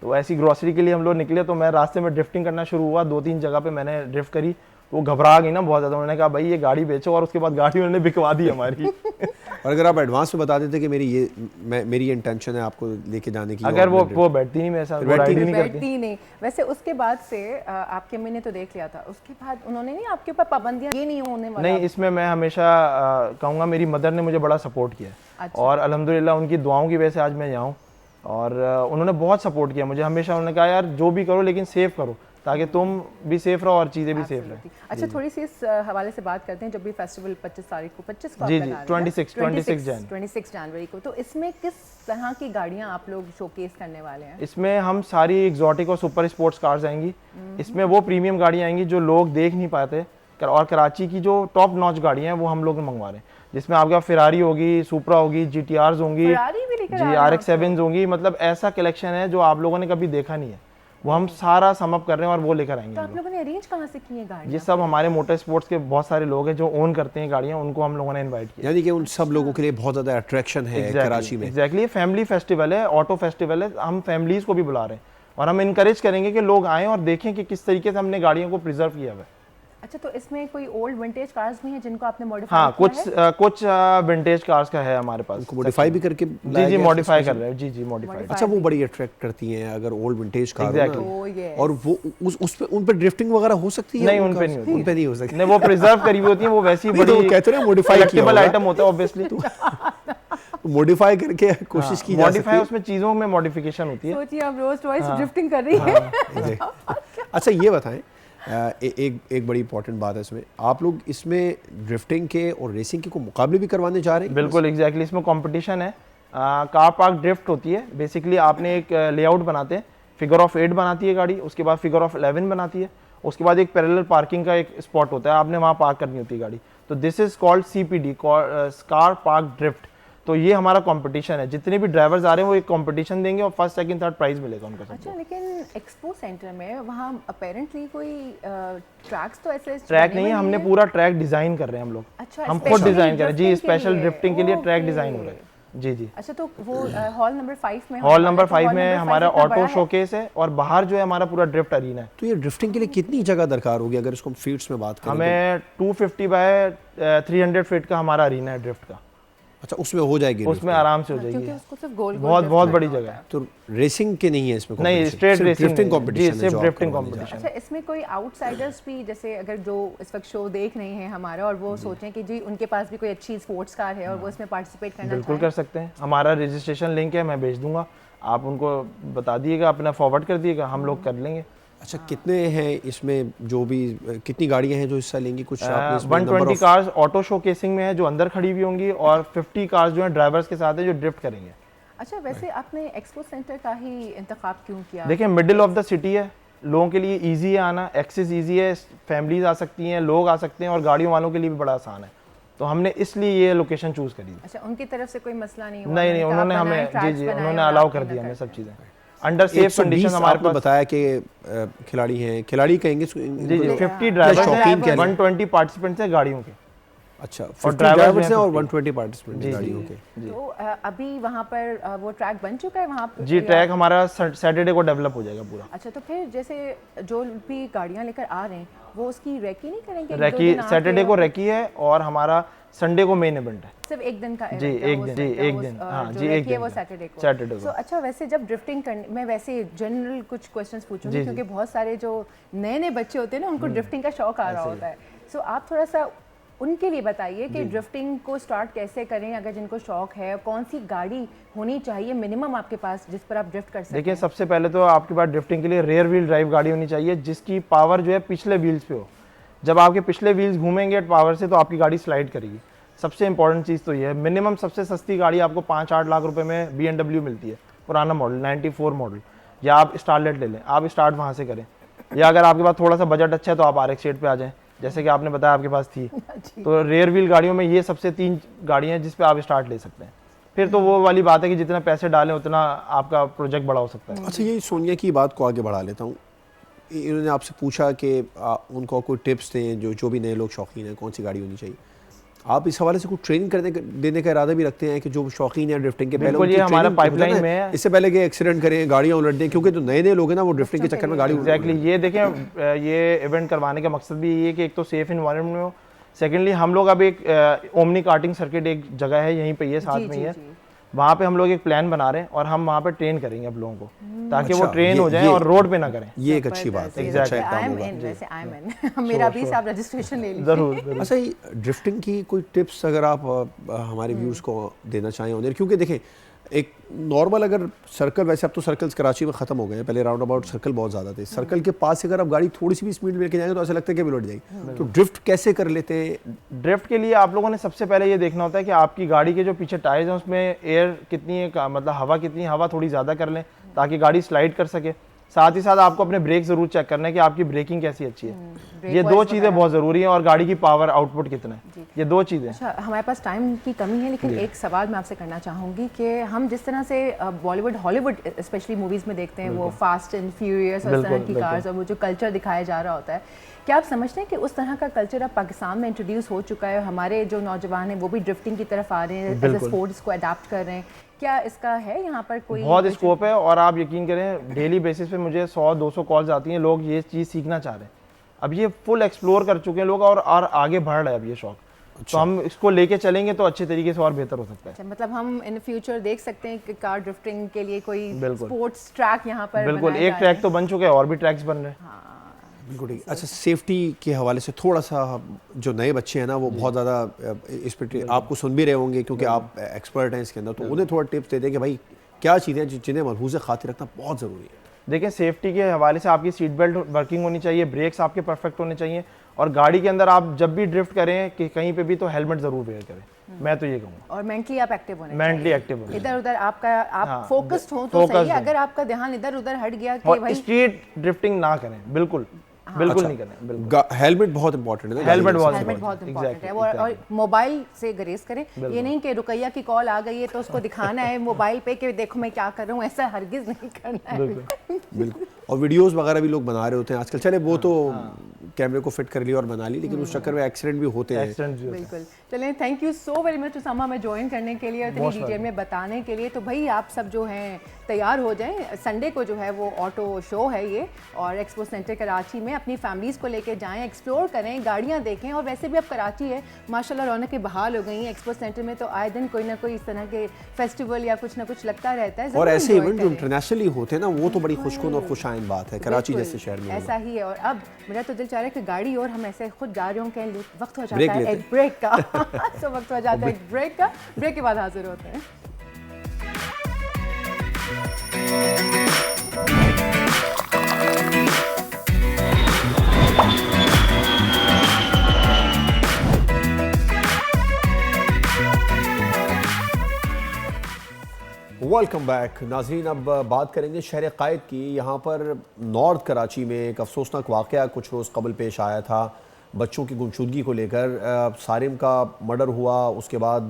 तो ऐसी ग्रोसरी के लिए हम लोग निकले, तो मैं रास्ते में ड्रिफ्टिंग करना शुरू हुआ, 2-3 जगह पे मैंने ड्रिफ्ट करी, वो घबरा गई ना बहुत ज़्यादा। उन्होंने कहा भाई ये गाड़ी बेचो, और उसके बाद गाड़ी उन्होंने बिकवा दी हमारी। और अगर आप एडवांस में बता देते कि मेरी इंटेंशन है आपको लेके जाने की, अगर और मैं वो बैठती नहीं मेरे साथ, फिर वो बैठती राइड नहीं करती। बैठती नहीं। वैसे उसके बाद से आपके अम्मी ने तो देख लिया था, उसके बाद उन्होंने नहीं आपके ऊपर पाबंदियां, ये नहीं होने वाला। नहीं, इसमें मैं हमेशा कहूँगा मेरी मदर ने मुझे बड़ा सपोर्ट किया है। अच्छा। और अल्हम्दुलिल्लाह उनकी दुआओं की वजह से आज मैं यहाँ हूँ, और उन्होंने बहुत सपोर्ट किया मुझे हमेशा। उन्होंने कहा यार जो भी करो लेकिन सेफ करो, ताकि तुम भी सेफ रहो और चीज़ें भी सेफ रहें। अच्छा थोड़ी सी इस हवाले से बात करते हैं, जब भी फेस्टिवल 25 तारीख को, 25 को जी, आप जी, लगा रहे हैं ना? 26 जनवरी को, तो इसमें किस तरह की गाड़ियां आप लोग शोकेस करने वाले हैं? इसमें हम सारी एग्जॉटिक और सुपर स्पोर्ट्स कार्स आएंगी। इसमें वो प्रीमियम गाड़ियाँ आएंगी जो लोग देख नहीं पाते, और कराची की जो टॉप नॉच गाड़ियाँ हैं वो हम लोग मंगवा रहे हैं, जिसमें आपका फेरारी होगी, सुपरा होगी, GTRs होंगी, Ferrari भी लेकर आ जी रहे हैं आप RX-7s होंगी। मतलब ऐसा कलेक्शन है जो आप लोगों ने कभी देखा नहीं है, वो हम सारा समअप कर रहे हैं और वो लेकर आएंगे तो हम आप लोग। लोगों ने अरेंज कहाँ से की है ये गाड़ियाँ? सब हमारे मोटर स्पोर्ट्स के बहुत सारे लोग हैं जो ओन करते हैं गाड़ियाँ, उनको हम लोगों ने इनवाइट किया। यानी कि उन सब लोगों के लिए बहुत ज़्यादा अट्रैक्शन है कराची में। एग्जैक्टली, ये फैमिली फेस्टिवल है, ऑटो फेस्टिवल है, हम फैमिलीज को भी बुला रहे हैं और हम इनकरेज करेंगे कि लोग आएँ और देखें कि किस तरीके से हमने गाड़ियों को प्रिजर्व किया हुआ है। अच्छा तो इसमें कोई ओल्ड विंटेज कार्स भी हैं जिनको आपने मॉडिफाई हाँ, किया है? कुछ विंटेज कार्स का है हमारे पास। उनको मॉडिफाई भी करके लाया जी गया मॉडिफाई special? कर रहे हैं, जी मॉडिफाई। अच्छा, वो बड़ी अट्रैक्ट करती हैं अगर ओल्ड विंटेज कार हो Exactly. ना, Oh, yes. और वो उस पे उन पे ड्रिफ्टिंग वगैरह हो सकती है? नहीं, उन पे नहीं होती। उन पे नहीं हो सकती। नहीं, वो प्रिजर्व करी हुई होती है, वो वैसी नहीं, तो बड़ी कहते हैं मॉडिफाई किया कलेक्टिबल होगा। आइटम होता है ऑब्वियसली। मॉडिफाई करके कोशिश की जा सकती मॉडिफाई, है। उसमें चीजों में मॉडिफिकेशन होती है। सोचिए आप रोज रॉयस ड्रिफ्टिंग कर रही है। अच्छा ये बताएं, एक बड़ी इंपॉर्टेंट बात है इसमें, आप लोग इसमें ड्रिफ्टिंग के और रेसिंग के को मुकाबले भी करवाने जा रहे हैं? बिल्कुल एग्जैक्टली, इसमें कंपटीशन है। कार पार्क ड्रिफ्ट होती है। बेसिकली आपने एक लेआउट बनाते हैं, फिगर ऑफ 8 बनाती है गाड़ी, उसके बाद फिगर ऑफ 11 बनाती है, उसके बाद एक पैरेलल पार्किंग का एक स्पॉट होता है, आपने वहाँ पार्क करनी होती है गाड़ी। तो this is called CPD, car park drift. तो ये हमारा कंपटीशन है, जितने भी ड्राइवर्स आ रहे हैं वो एक कंपटीशन देंगे और फर्स्ट सेकंड थर्ड प्राइज मिलेगा उनको सबको। अच्छा लेकिन एक्सपो सेंटर में वहाँ अपेरेंटली कोई ट्रैक्स तो ऐसे ट्रैक बने नहीं है, हुए हमने पूरा ट्रैक डिजाइन कर रहे हैं हम लोग। अच्छा, हम खुद specially डिजाइन कर रहे हैं जी, drifting के स्पेशल लिए। ड्रिफ्टिंग के लिए ट्रैक Okay. डिजाइन हो रहा है। जी जी। अच्छा तो वो हॉल नंबर 5 में हॉल नंबर 5 hall में number हमारा 5 इतना ऑटो बड़ा है? शोकेस है, और बाहर जो है हमारा पूरा ड्रिफ्ट अरीना है। तो ये ड्रिफ्टिंग के लिए कितनी जगह दरकार होगी अगर इसको हम फीट्स में बात करें? हमें 250 बाय 300 फीट का हमारा अरीना है ड्रिफ्ट का। अच्छा, उसमें हो जाएगी उसमें drifting? आराम से हो क्योंकि जाएगी। उसको सिर्फ गोल बहुत बड़ी जगह है। तो रेसिंग के नहीं है इसमें नहीं, competition? स्ट्रेट सिर्फ रेसिंग ड्रिफ्टिंग जी, कंपटीशन सिर्फ ड्रिफ्टिंग कंपटीशन। अच्छा इसमें कोई आउटसाइडर्स भी, जैसे अगर जो इस वक्त शो देख रहे हैं हमारा और वो सोचें कि जी उनके पास भी कोई अच्छी स्पोर्ट्स कार है और वो इसमें पार्टिसिपेट करना बिल्कुल चाहें? कर सकते हैं, हमारा रजिस्ट्रेशन लिंक है, मैं भेज दूंगा, आप उनको बता दिएगा, अपना फॉरवर्ड कर दिएगा, हम लोग कर लेंगे। अच्छा, कितने हैं इसमें, जो भी कितनी गाड़ियां हैं जो हिस्सा लेंगी? कुछ आपने इसमें number 120 of- cars auto showcasing में है जो अंदर खड़ी हुई होंगी, और 50 कार्स जो हैं ड्राइवर्स के साथ है जो ड्रिफ्ट करेंगे। अच्छा वैसे आपने एक्सपो सेंटर का ही इंतखाब क्यों किया? देखिए, मिडिल ऑफ द सिटी है, लोगों के लिए इजी है आना, एक्सेस इजी है, फैमिलीज आ सकती हैं, लोग आ सकते हैं, और गाड़ियों वालों के लिए भी बड़ा आसान है, तो हमने इसलिए ये लोकेशन चूज करी। अच्छा उनकी तरफ से कोई मसला नहीं हुआ? नहीं, उन्होंने हमें जी उन्होंने अलाउ कर दिया हमें सब चीज़ें अंडर सेफ 120 कंडीशन। हमारे आपने पास बताया कि खिलाड़ी हैं, खिलाड़ी कहेंगे जी जी, इनको? 50 ड्राइवर्स शौकीन हैं, क्या हैं? 120 पार्टिसिपेंट्स हैं गाड़ियों के। अच्छा, और 50 ड्राइवर्स ड्राइवर्स हैं और 50 120 पार्टिसिपेंट जी, गाड़ियों जी, के। तो अभी वहाँ पर वो ट्रैक बन चुका है वहाँ पर जी ट्रैक हमारा सैटरडे को डेवलप हो जाएगा पूरा। अच्छा, तो फिर जैसे जो भी गाड़ियाँ लेकर आ रहे हैं वो उसकी रेकी नहीं करेंगे? रेकी सैटरडे को रेकी है और हमारा संडे को मेन इवेंट है। सिर्फ एक दिन का जी, event है, एक वो दिन, set जी, है, एक वो दिन, हाँ, जी, जो एक रेकी है दिन वो का। सैटरडे को। सैटरडे को। So, अच्छा, वैसे जब ड्रिफ्टिंग करने, मैं वैसे जनरल कुछ क्वेश्चंस पूछूंगी जी, क्योंकि बहुत सारे जो नए नए बच्चे होते हैं ना उनको ड्रिफ्टिंग का शौक आ रहा होता है। सो आप थोड़ा सा उनके लिए बताइए कि ड्रिफ्टिंग को स्टार्ट कैसे करें, अगर जिनको शौक है, कौन सी गाड़ी होनी चाहिए मिनिमम आपके पास जिस पर आप ड्रिफ्ट कर सकें? देखिए सबसे पहले तो आपके पास ड्रिफ्टिंग के लिए रेयर व्हील ड्राइव गाड़ी होनी चाहिए जिसकी पावर जो है पिछले व्हील्स पे हो। जब आपके पिछले व्हील्स घूमेंगे पावर से तो आपकी गाड़ी स्लाइड करेगी। सबसे इंपॉर्टेंट चीज़ तो ये है। मिनिमम सबसे सस्ती गाड़ी आपको 5-8 लाख रुपए में BMW मिलती है, पुराना मॉडल 94 मॉडल, या आप स्टारलेट ले लें, आप स्टार्ट वहाँ से करें। या अगर आपके पास थोड़ा सा बजट अच्छा है तो आप RX-8 पे आ जाएं, जैसे कि आपने बताया आपके पास थी। तो रेयर व्हील गाड़ियों में ये सबसे 3 गाड़ियाँ हैं जिस पे आप स्टार्ट ले सकते हैं। फिर तो वो वाली बात है कि जितना पैसे डालें उतना आपका प्रोजेक्ट बड़ा हो सकता है। अच्छा, ये सोनिया की बात को आगे बढ़ा लेता हूँ। इन्होंने आपसे पूछा कि उनको कोई टिप्स दें जो भी नए लोग शौकीन हैं, कौन सी गाड़ी होनी चाहिए। आप इस हवाले से कुछ ट्रेनिंग देने का इरादा भी रखते हैं कि जो शौकीन है ड्रिफ्टिंग के, पहले बिल्कुल, उनकी ये हमारा ट्रेनिंग पाइपलाइन में है। इससे पहले कि एक्सीडेंट करें, गाड़ियाँ उलट दें, क्योंकि जो नए नए लोग हैं ना वो ड्रिफ्टिंग के चक्कर में गाड़ी एग्जैक्टली ये देखें, ये इवेंट करवाने का मकसद भी ये है कि एक तो सेफ इन्वायरमेंट में हो, सेकेंडली हम लोग अब एक ओमनी कार्टिंग सर्किट एक जगह है यहीं पे, ये साथ में ही है, वहाँ पे हम लोग एक प्लान बना रहे हैं और हम वहाँ पे ट्रेन करेंगे अब लोगों को ताकि वो अच्छा, ट्रेन हो जाए और रोड पे ना करें। ये एक अच्छी बात है, अच्छा एक काम होगा। मेरा भी आप रजिस्ट्रेशन ले लीजिए। जरूर। अच्छा, ये ड्रिफ्टिंग की कोई टिप्स अगर आप हमारे व्यूअर्स को देना चाहें उन्हें, क्योंकि देखें एक नॉर्मल अगर सर्कल, वैसे अब तो सर्कल्स कराची में ख़त्म हो गए हैं, पहले राउंड अबाउट सर्कल बहुत ज़्यादा थे, सर्कल के पास से अगर आप गाड़ी थोड़ी सी भी स्पीड में लेके जाएंगे तो ऐसा लगता है कि उलट जाएगी। तो ड्रिफ्ट कैसे कर लेते हैं? ड्रिफ्ट के लिए आप लोगों ने सबसे पहले ये देखना होता है कि आपकी गाड़ी के जो पीछे टायर्स हैं उसमें एयर कितनी है, मतलब हवा कितनी है, हवा थोड़ी ज़्यादा कर लें ताकि गाड़ी स्लाइड कर सके। साथ ही साथ आपको अपने ब्रेक जरूर चेक करना है कि आपकी ब्रेकिंग कैसी अच्छी है। ये 2 चीज़ें बहुत ज़रूरी हैं, और गाड़ी की पावर आउटपुट कितना है, ये 2 चीज़ें। अच्छा, हमारे पास टाइम की कमी है लेकिन एक सवाल मैं आपसे करना चाहूँगी कि हम जिस तरह से बॉलीवुड, हॉलीवुड स्पेशली मूवीज़ में देखते हैं वो फास्ट एंड फ्यूरियस और इस तरह की कार्स और वो जो कल्चर दिखाया जा रहा होता है, क्या आप समझते हैं कि उस तरह का कल्चर अब पाकिस्तान में इंट्रोड्यूस हो चुका है? हमारे जो नौजवान हैं वो भी ड्रिफ्टिंग की तरफ आ रहे हैं, एज अ स्पोर्ट्स को अडाप्ट कर रहे हैं। क्या इसका है यहाँ पर कोई? बहुत स्कोप है, और आप यकीन करें डेली बेसिस पे मुझे 100-200 कॉल्स आती हैं, लोग ये चीज़ सीखना चाह रहे हैं। अब ये फुल एक्सप्लोर कर चुके हैं लोग और आगे बढ़ रहा है अब ये शौक। तो हम इसको लेके चलेंगे तो अच्छे तरीके से और बेहतर हो सकता है। अच्छा, मतलब हम इन फ्यूचर देख सकते हैं कि कार ड्रिफ्टिंग के लिए कोई बिल्कुल। स्पोर्ट्स ट्रैक यहाँ पर बिल्कुल, बनाए एक जा ट्रैक रहे तो बन चुका है और भी ट्रैक्स बन रहे हैं। बिल्कुल ठीक। अच्छा, सेफ्टी के हवाले से थोड़ा सा, जो नए बच्चे हैं ना वो बहुत ज़्यादा इस पर आपको सुन भी रहे होंगे क्योंकि आप एक्सपर्ट हैं इसके अंदर, तो उन्हें थोड़ा टिप्स दे दें कि भाई क्या चीज़ें जिन्हें मलहूज़ खातिर रखना बहुत ज़रूरी है। देखिए सेफ्टी के हवाले से आपकी सीट बेल्ट वर्किंग होनी चाहिए, ब्रेक्स आपके परफेक्ट होने चाहिए, और गाड़ी के अंदर आप जब भी ड्रिफ्ट करें कि कहीं पे भी तो हेलमेट ज़रूर वेयर करें। मैं तो ये कहूँगा। और मेंटली आप एक्टिव होने मेंटली एक्टिव होने, इधर उधर आपका आप हाँ, फोकस्ड हो तो सही है। focused अगर आपका ध्यान इधर उधर हट गया कि और भाई स्ट्रीट ड्रिफ्टिंग ना करें, बिल्कुल बिल्कुल नहीं करें। बिल्कुल हेलमेट बहुत इंपॉर्टेंट है ना, हेलमेट बहुत हेलमेट बहुत इंपॉर्टेंट है। और मोबाइल से ग्रेस करें, ये नहीं कि रुकैया की कॉल आ गई है तो उसको दिखाना है मोबाइल पे कि देखो मैं क्या कर रहा हूँ, ऐसा हरगिज नहीं करना है। बिल्कुल। और वीडियोस वगैरह भी लोग बना रहे होते हैं आजकल, चले वो तो कैमरे को फिट कर लिया और बना ली, लेकिन उस चक्कर में एक्सीडेंट भी होते हैं। बिल्कुल। चलें, thank you so very much उसामा में ज्वाइन करने के लिए और इतनी डिटेल में बताने के लिए। तो भाई आप सब जो हैं तैयार हो जाएं, संडे को जो है वो ऑटो शो है ये, और एक्सपो सेंटर कराची में अपनी फैमिलीज़ को लेके जाएं, एक्सप्लोर करें, गाड़ियाँ देखें। और वैसे भी अब कराची है माशाल्लाह रौनकें बहाल हो गई हैं, एक्सपो सेंटर में तो आए दिन कोई ना कोई इस तरह के फेस्टिवल या कुछ ना कुछ लगता रहता है। और ऐसे इवेंट जो इंटरनेशनली होते हैं ना वो तो बड़ी खुशकुन और खुशाइन बात है कराची जैसे शहर में। ऐसा ही है। और अब मेरा तो दिल चाह रहा है कि गाड़ी और हम ऐसे खुद जा रहे हों, कहीं वक्त हो जाता है एक ब्रेक का। तो वक्त हो जाता है एक ब्रेक का, ब्रेक के बाद हाजिर होते हैं। वेलकम बैक नाजरीन। अब बात करेंगे शहर कायद की। यहाँ पर नॉर्थ कराची में एक अफसोसनाक वाक़या कुछ रोज़ कबल पेश आया था बच्चों की गुमशुदगी को लेकर। सारिम का मर्डर हुआ, उसके बाद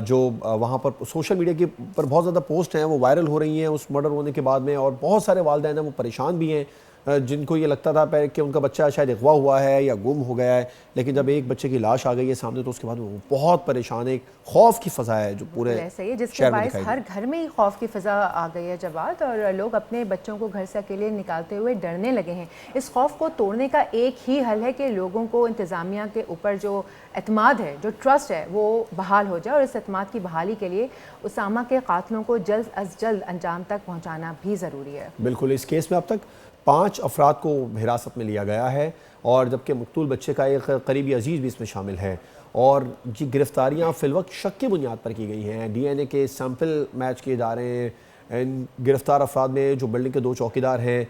जो वहाँ पर सोशल मीडिया के पर बहुत ज़्यादा पोस्ट हैं वो वायरल हो रही हैं उस मर्डर होने के बाद में, और बहुत सारे वालिदैन हैं वो परेशान भी हैं जिनको ये लगता था पहले कि उनका बच्चा शायद अगवा हुआ है या गुम हो गया है, लेकिन जब एक बच्चे की लाश आ गई है सामने तो उसके बाद वो बहुत परेशान है। एक खौफ की फ़ज़ा है जो पूरे ऐसा ही है जिसके शहर में बायस दिखाई हर दी। घर में ही खौफ की फ़ज़ा आ गई है जवाद, और लोग अपने बच्चों को घर से अकेले निकालते हुए डरने लगे हैं। इस खौफ को तोड़ने का एक ही हल है कि लोगों को इंतज़ामिया के ऊपर जो एतमाद है, जो ट्रस्ट है, वो बहाल हो जाए, और इस एतमाद की बहाली के लिए उसामा के कातलों को जल्द अज जल्द अंजाम तक पहुँचाना भी ज़रूरी है। बिल्कुल, इस केस में अब तक 5 अफराद को हिरासत में लिया गया है, और जबकि मकतूल बच्चे का एक करीबी अजीज़ भी इसमें शामिल है। और जी गिरफ्तारियाँ फ़िलवक्त शक की बुनियाद पर की गई हैं। DNA के सैंपल मैच किए जा रहे हैं। इन गिरफ्तार अफराद में जो बिल्डिंग के 2 चौकीदार हैं,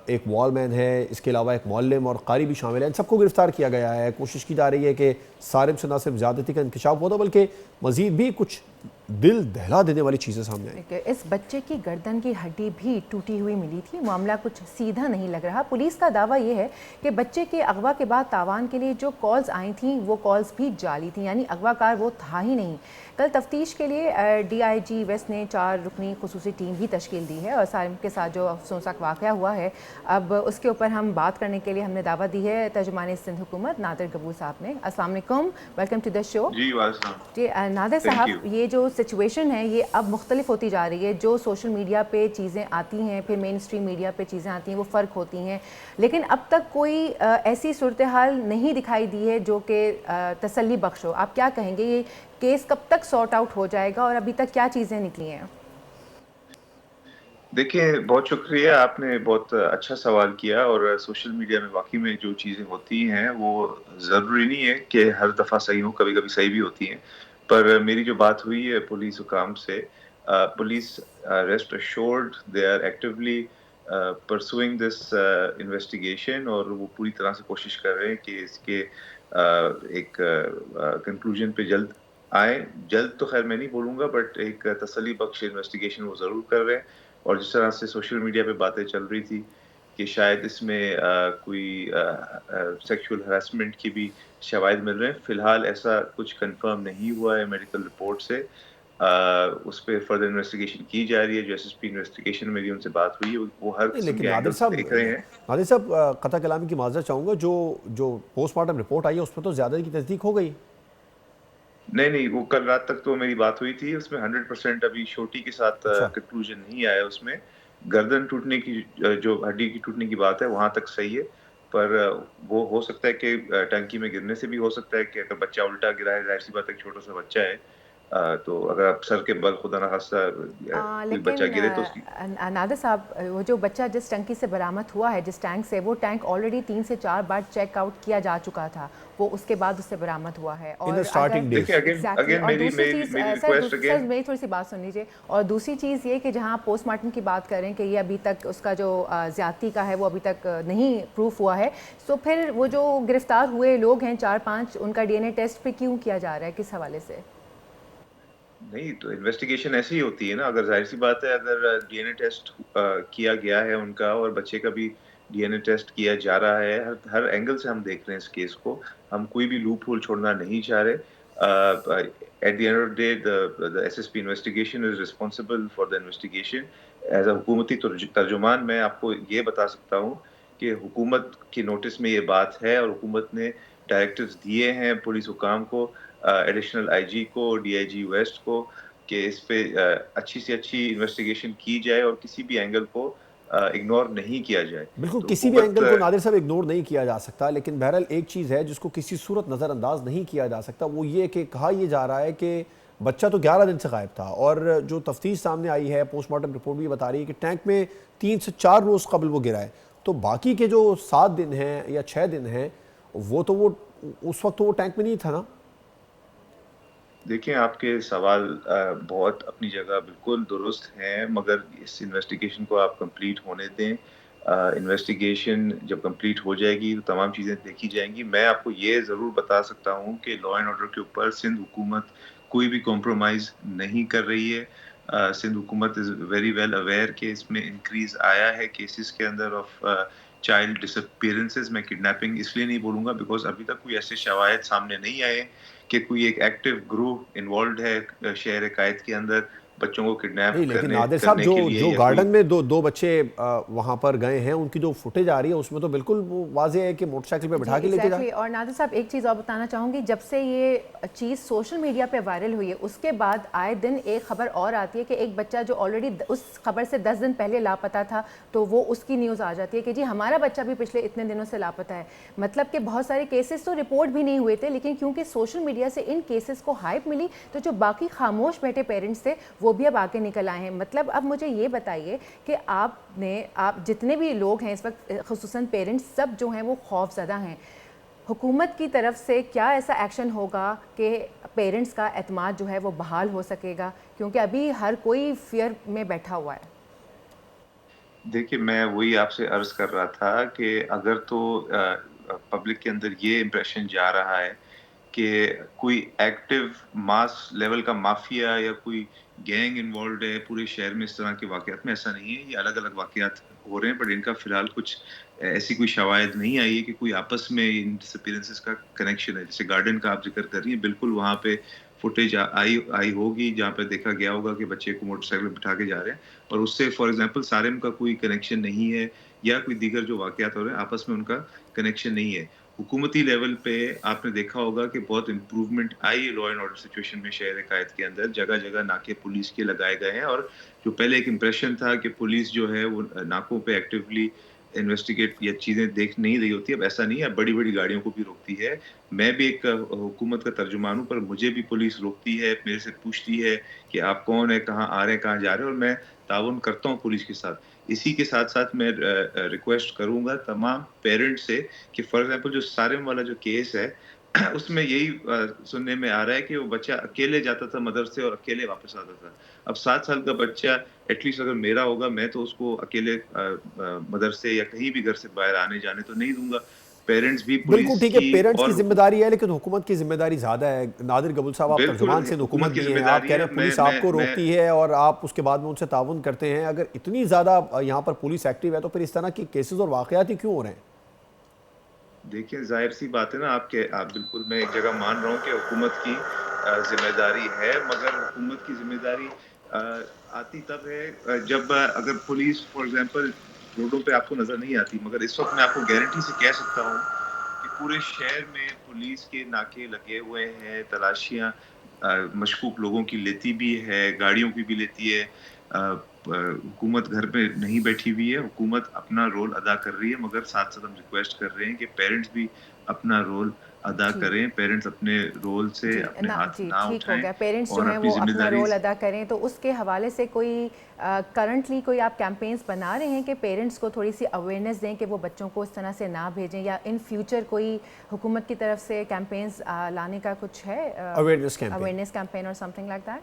एक वॉलमैन है, इसके अलावा एक मौल्लिम और कारी भी शामिल है। इन सबको गिरफ्तार किया गया है। कोशिश की जा रही है कि सारिम से न सिर्फ ज़्यादती का इंकशाफ होता बल्कि मज़ीद भी कुछ दिल दहला देने वाली चीज़ें सामने आई। देखिए, इस बच्चे की गर्दन की हड्डी भी टूटी हुई मिली थी। मामला कुछ सीधा नहीं लग रहा। पुलिस का दावा ये है कि बच्चे के अगवा के बाद तावान के लिए जो कॉल्स आई थी वो कॉल्स भी जाली थी, यानी अगवाकार वो था ही नहीं। कल तफ्तीश के लिए DIG वेस्ट ने 4 रुकनी खुसूसी टीम भी तश्कील दी है, और सारिम के साथ जो अफसोसनाक वाक़या हुआ है, अब उसके ऊपर हम बात करने के लिए हमने दावा दी है तर्जुमान सिंध हुकूमत नादिर कबूल साहब ने। अस्सलाम वालेकुम, वेलकम टू द शो। जी वालेकुम। जी नादिर साहब, ये जो सिचुएशन है ये अब मुख्तलिफ होती जा रही है। जो सोशल मीडिया पे चीज़ें आती हैं, फिर मेन स्ट्रीम मीडिया पे चीज़ें आती हैं, वो फ़र्क होती हैं, लेकिन अब तक कोई ऐसी सूरत हाल नहीं दिखाई दी है जो कि तसल्ली बख्श हो। आप क्या कहेंगे, ये केस कब तक सॉर्ट आउट हो जाएगा और अभी तक क्या चीज़ें निकली हैं? देखिए, बहुत शुक्रिया, आपने बहुत अच्छा सवाल किया। और सोशल मीडिया में वाक़ई में जो चीज़ें होती हैं वो ज़रूरी नहीं है कि हर दफ़ा सही हो, कभी-कभी सही भी होती हैं। पर मेरी जो बात हुई है पुलिस हुकाम से, police rest assured they are actively pursuing this investigation, और वो पूरी तरह से कोशिश कर रहे हैं कि इसके एक कंक्लूजन पे जल्द आए। जल्द तो खैर मैं नहीं बोलूँगा, बट एक तसल्ली बख्श इन्वेस्टिगेशन वो ज़रूर कर रहे हैं। और जिस तरह से सोशल मीडिया पे बातें चल रही थी कि शायद इसमें कोई सेक्सुअल हरासमेंट की भी शवाहिद मिल रहे हैं, फ़िलहाल ऐसा कुछ कंफर्म नहीं हुआ है मेडिकल रिपोर्ट से। उस पे फर्दर इन्वेस्टिगेशन की जा रही है। जो SSP इन्वेस्टिगेशन मेरी उनसे बात हुई है, वो हर नहीं, किस्म लेकिन के एंगल्स देख रहे हैं। नादिर साहब, कतई कलामी की माज़रत चाहूँगा, जो पोस्टमार्टम रिपोर्ट आई है उसमें तो ज़्यादा की तस्दीक हो गई। नहीं, वो कल रात तक तो मेरी बात हुई थी। उसमें 100% अभी छोटी के साथ अच्छा। कंक्लूजन नहीं आया उसमें। गर्दन टूटने की जो हड्डी की टूटने की बात है, वहाँ तक सही है। पर वो हो सकता है कि टंकी में गिरने से भी हो सकता है कि अगर बच्चा उल्टा गिरा है, ज़ाहिर-सी बात है, एक छोटा-सा बच्चा है। तो अगर आप सर के बल खुदा न खास्ता कोई बच्चा लेकिन गिरे तो उसकी नादिर साहब, वो जो बच्चा जिस टंकी से बरामद हुआ है, जिस टैंक से, वो टैंक ऑलरेडी 3 से 4 बार चेक आउट किया जा चुका था। वो उसके बाद उससे बरामद हुआ है। In the starting days. देखिए, अगेन Exactly. अगेन और मेरी दूसरी मेरी चीज़, मेरी सर रिक्वेस्ट सर अगेन मेरी थोड़ी सी बात सुन लीजिए। और दूसरी चीज़ ये कि जहाँ पोस्टमार्टम की बात करें कि ये अभी तक उसका जो ज़्यादती का है वो अभी तक नहीं प्रूफ हुआ है, तो फिर वो जो गिरफ्तार हुए लोग हैं 4-5, उनका DNA टेस्ट पे क्यों किया जा रहा है, किस हवाले से? नहीं, तो इन्वेस्टिगेशन ऐसी ही होती है ना। अगर ज़ाहिर-सी बात है, अगर DNA टेस्ट किया गया है उनका, और बच्चे का भी DNA टेस्ट किया जा रहा है, हर हर एंगल से हम देख रहे हैं इस केस को। हम कोई भी लूप होल छोड़ना नहीं चाह रहे। At the end of the day the SSP investigation is responsible for the investigation. As a हुकूमती तर्जुमान मैं आपको ये बता सकता हूँ कि हुकूमत के नोटिस में ये बात है, और हुकूमत ने डायरेक्टिव्स दिए हैं पुलिस हुकाम को, एडिशनल IG को, DIG वेस्ट को, कि इस पे अच्छी से अच्छी इन्वेस्टिगेशन की जाए और किसी भी एंगल को इग्नोर नहीं किया जाए। बिल्कुल, तो किसी भी हुकूमत एंगल को नादिर साहब इग्नोर नहीं किया जा सकता, लेकिन बहरहाल एक चीज़ है जिसको किसी सूरत नज़रअंदाज नहीं किया जा सकता, वो ये कि कहा यह जा रहा है कि बच्चा तो 11 दिन से गायब था, और जो तफ्तीश सामने आई है, पोस्टमार्टम रिपोर्ट भी बता रही है कि टैंक में 3 से 4 रोज़ कबल वो गिरा है। तो बाकी के जो 7 दिन हैं या 6 दिन हैं, वो उस वक्त तो वो टैंक में नहीं था ना। देखिए, आपके सवाल बहुत अपनी जगह बिल्कुल दुरुस्त हैं, मगर इस इन्वेस्टिगेशन को आप कंप्लीट होने दें। इन्वेस्टिगेशन जब कंप्लीट हो जाएगी तो तमाम चीज़ें देखी जाएंगी। मैं आपको ये ज़रूर बता सकता हूँ कि लॉ एंड ऑर्डर के ऊपर सिंध हुकूमत कोई भी कॉम्प्रोमाइज़ नहीं कर रही है। सिंध हुकूमत इज़ वेरी वेल अवेयर कि इसमें इंक्रीज़ आया है केसेस के अंदर ऑफ चाइल्ड डिसअपीयरेंसेस। मैं किडनैपिंग इसलिए नहीं बोलूँगा बिकॉज़ अभी तक कोई ऐसे शवाहिद सामने नहीं आए कि कोई एक एक्टिव ग्रुप इन्वॉल्व है शहर कायद के अंदर बच्चों को किडनैप नहीं, लेकिन करने नादिर साहब करने जो के लिए जो या गार्डन कोई में दो बच्चे वहां पर गए हैं, उनकी जो फुटेज आ रही है उसमें तो बिल्कुल वो वाज़ेह है कि मोटरसाइकिल पे बिठा के लेके जा। और नादिर साहब एक चीज़ और बताना चाहूँगी, जब से ये चीज़ सोशल मीडिया पे वायरल हुई है उसके बाद आए दिन एक खबर और आती है कि एक बच्चा जो ऑलरेडी उस खबर से 10 दिन पहले लापता था तो वो उसकी न्यूज़ आ जाती है कि जी हमारा बच्चा भी पिछले इतने दिनों से लापता है। मतलब कि बहुत सारे केसेस तो रिपोर्ट भी नहीं हुए थे, लेकिन क्योंकि सोशल मीडिया से इन केसेस को हाइप मिली तो जो बाकी खामोश बैठे पेरेंट्स थे वो भी अब आके निकल आए हैं। मतलब अब मुझे ये बताइए कि आप जितने भी लोग हैं इस वक्त, खुसूसन पेरेंट्स, सब जो हैं वो खौफज़दा हैं। हुकूमत की तरफ से क्या ऐसा एक्शन होगा कि पेरेंट्स का एतमाद जो है वो बहाल हो सकेगा, क्योंकि अभी हर कोई फियर में बैठा हुआ है। देखिए, मैं वही आपसे अर्ज़ कर रहा था कि अगर तो पब्लिक के अंदर ये इम्प्रेशन जा रहा है कि कोई एक्टिव मास लेवल का माफिया या कोई गैंग इन्वॉल्व्ड है पूरे शहर में इस तरह के वाक़यात में, ऐसा नहीं है। ये अलग-अलग वाक़यात हो रहे हैं, बट इनका फ़िलहाल कुछ ऐसी कोई शवाहिद नहीं आई है कि कोई आपस में इन डिसअपीयरेंसेस का कनेक्शन है। जैसे गार्डन का आप ज़िक्र कर रही हैं, बिल्कुल वहाँ पे फुटेज आई आई होगी जहाँ पे देखा गया होगा कि बच्चे को मोटरसाइकिल पे बिठा के जा रहे हैं, और उससे फॉर एग्ज़ाम्पल सारेम का कोई कनेक्शन नहीं है या कोई दीगर जो वाक़यात हो रहे हैं, आपस में उनका कनेक्शन नहीं है। हुकूमती लेवल पे आपने देखा होगा कि बहुत इम्प्रूवमेंट आई है लॉ एंड ऑर्डर सिचुएशन में शहर कायद के अंदर। जगह-जगह नाके पुलिस के लगाए गए हैं, और जो पहले एक इम्प्रेशन था कि पुलिस जो है वो नाकों पे एक्टिवली इन्वेस्टिगेट या चीज़ें देख नहीं रही होती, अब ऐसा नहीं है, बड़ी-बड़ी गाड़ियों को भी रोकती है। मैं भी एक हुकूमत का तर्जुमान हूँ, पर मुझे भी पुलिस रोकती है, मेरे से पूछती है कि आप कौन हैं, कहाँ आ रहे हैं, कहाँ जा रहे हैं, और मैं ताउन करता हूँ पुलिस के साथ। इसी के साथ-साथ मैं रिक्वेस्ट करूँगा तमाम पेरेंट्स से कि फॉर एग्ज़ाम्पल जो सारिम वाला जो केस है उसमें यही सुनने में आ रहा है कि वो बच्चा अकेले जाता था मदरसे और अकेले वापस आता था। अब 7 साल का बच्चा एटलीस्ट अगर मेरा होगा, मैं तो उसको अकेले मदरसे या कहीं भी घर से बाहर आने-जाने तो नहीं दूँगा। पेरेंट्स भी बिल्कुल पुलिस ठीक है, की पेरेंट्स की और जिम्मेदारी है लेकिन हुकूमत की जिम्मेदारी ज़्यादा है। नादिर गबुल साहब, आप बिल्कुल तर्जुमान से हुकूमत हुकूमत की भी हैं, आप ज़िम्मेदारी कह है। रहे हैं पुलिस मैं आपको मैं रोकती है और आप उसके बाद में उनसे ताउन करते हैं। अगर इतनी ज़्यादा यहाँ पर पुलिस एक्टिव है तो फिर इस तरह के केसेस और वाक़यात ही क्यों हो रहे हैं? देखिए, ज़ाहिर-सी बात है ना, आप बिल्कुल, मैं एक जगह मान रहा हूँ कि हुकूमत की ज़िम्मेदारी है, मगर हुकूमत की ज़िम्मेदारी आती तब है जब अगर पुलिस फॉर एग्ज़ाम्पल रोडों पे आपको नज़र नहीं आती, मगर इस वक़्त मैं आपको गारंटी से कह सकता हूँ कि पूरे शहर में पुलिस के नाके लगे हुए हैं, तलाशियाँ मशकूक लोगों की लेती भी है, गाड़ियों की भी लेती है। हुकूमत घर पे नहीं बैठी हुई है, हुकूमत अपना रोल अदा कर रही है, मगर साथ-साथ हम रिक्वेस्ट कर रहे हैं कि पेरेंट्स भी अपना रोल अदा जी करें, पेरेंट्स अपने रोल से जी अपने ना हाथ जी ना ठीक हो उठाएँ गया। पेरेंट्स जो और हैं अपनी वो अपना ज़िम्मेदारी रोल अदा करें, तो उसके हवाले से कोई करंटली कोई आप कैंपेन्स बना रहे हैं कि पेरेंट्स को थोड़ी सी अवेयरनेस दें कि वो बच्चों को इस तरह से ना भेजें, या इन फ्यूचर कोई हुकूमत की तरफ से कैंपेन्स लाने का कुछ है, अवेयरनेस कैंपेन। अवेयरनेस कैंपेन और समथिंग लाइक दैट?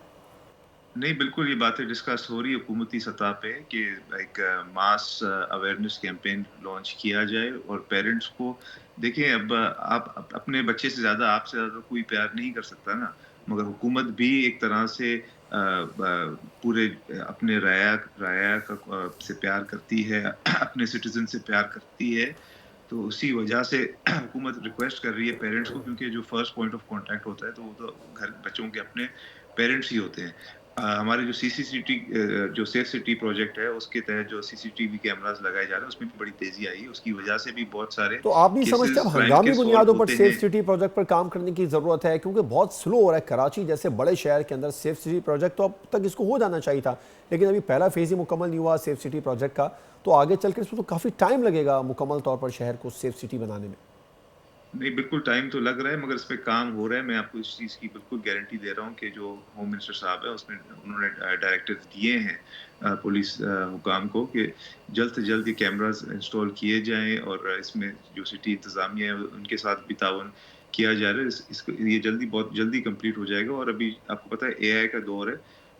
नहीं, बिल्कुल ये बातें डिस्कस हो रही है हुकूमती सतह पे कि एक मास अवेयरनेस कैंपेन लॉन्च किया जाए, और पेरेंट्स को देखिए, अब आप अपने बच्चे से ज़्यादा, आपसे ज़्यादा कोई प्यार नहीं कर सकता ना, मगर हुकूमत भी एक तरह से पूरे अपने राया का से प्यार करती है, अपने सिटीज़न से प्यार करती है। तो उसी वजह से हुकूमत रिक्वेस्ट कर रही है पेरेंट्स को, क्योंकि जो फर्स्ट पॉइंट ऑफ कांटेक्ट होता है तो वो तो घर बच्चों के अपने पेरेंट्स ही होते हैं। हमारे जो सीसीसीटी जो सेफ सिटी प्रोजेक्ट है उसके तहत जो सीसीटीवी कैमरास लगाए जा रहे हैं उसमें भी बड़ी तेजी आई है, उसकी वजह से भी बहुत सारे तो आप नहीं समझते केसेस अब क्राइम हंगामी के बुनियादों सॉल्व पर होते सेफ हैं। सिटी प्रोजेक्ट पर काम करने की ज़रूरत है, क्योंकि बहुत स्लो हो रहा है। कराची जैसे बड़े शहर के अंदर सेफ सिटी प्रोजेक्ट तो अब तक इसको हो जाना चाहिए था, लेकिन अभी पहला फेज़ ही मुकम्मल नहीं हुआ सेफ सिटी प्रोजेक्ट का, तो आगे चलकर इसमें तो काफ़ी टाइम लगेगा मुकम्मल तौर पर शहर को सेफ सिटी बनाने में। नहीं, बिल्कुल टाइम तो लग रहा है, मगर इस पे काम हो रहा है। मैं आपको इस चीज़ की बिल्कुल गारंटी दे रहा हूँ कि जो होम मिनिस्टर साहब है उसने उन्होंने डायरेक्टिव्स दिए हैं पुलिस हुकाम को कि जल्द से जल्द ये कैमरास इंस्टॉल किए जाएँ, और इसमें जो सिटी इंतज़ामिया है उनके साथ भी ताउन किया जा रहा है। इसको ये बहुत जल्दी कंप्लीट हो जाएगा, और अभी आपको पता है एआई का दौर है,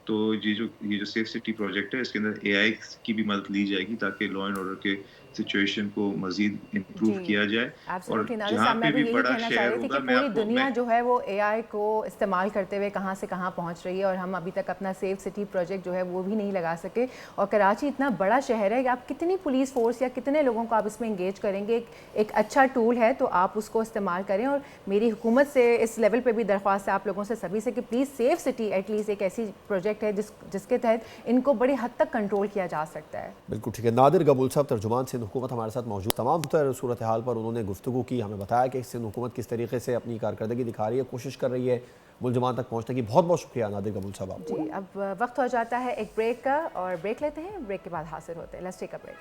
तो ये जो सेफ सिटी प्रोजेक्ट है इसके अंदर एआई की भी मदद ली जाएगी ताकि लॉ एंड ऑर्डर के सिचुएशन को मजीद इम्प्रूव जी। किया जाए। और एब्सोल्युटली नाज़िर जहाँ साहब, पे मैं भी भी यही बड़ा कहना चाह शहर रही थी होगा, कि मैं पूरी आपको दुनिया मैं जो है वो एआई को इस्तेमाल करते हुए कहाँ से कहाँ पहुँच रही है, और हम अभी तक अपना सेफ सिटी प्रोजेक्ट जो है वो भी नहीं लगा सके। और कराची इतना बड़ा शहर है कि आप कितनी पुलिस फोर्स या कितने लोगों को आप इसमें इंगेज करेंगे, एक अच्छा टूल है तो आप उसको इस्तेमाल करें। और मेरी हुकूमत से इस लेवल पे भी दरख्वास्त है आप लोगों से सभी से कि प्लीज़ सेफ सिटी एटलीस्ट एक ऐसी प्रोजेक्ट है जिसके तहत इनको बड़ी हद तक कंट्रोल किया जा सकता है। बिल्कुल ठीक है। नादिर गबूल साहब, तर्जुमान सिंध हुकूमत, हमारे साथ मौजूद। तमाम तर सूरत हाल पर उन्होंने गुफ्तगू की, हमें बताया कि सिंध हुकूमत किस तरीके से अपनी कारकर्दगी दिखा रही है, कोशिश कर रही है मुलजमान तक पहुँचने की। बहुत बहुत शुक्रिया नादिर गबूल साहब आपको। जी, अब वक्त हो जाता है एक ब्रेक का, और ब्रेक लेते हैं, ब्रेक के बाद हाजिर होते हैं। Let's take a break.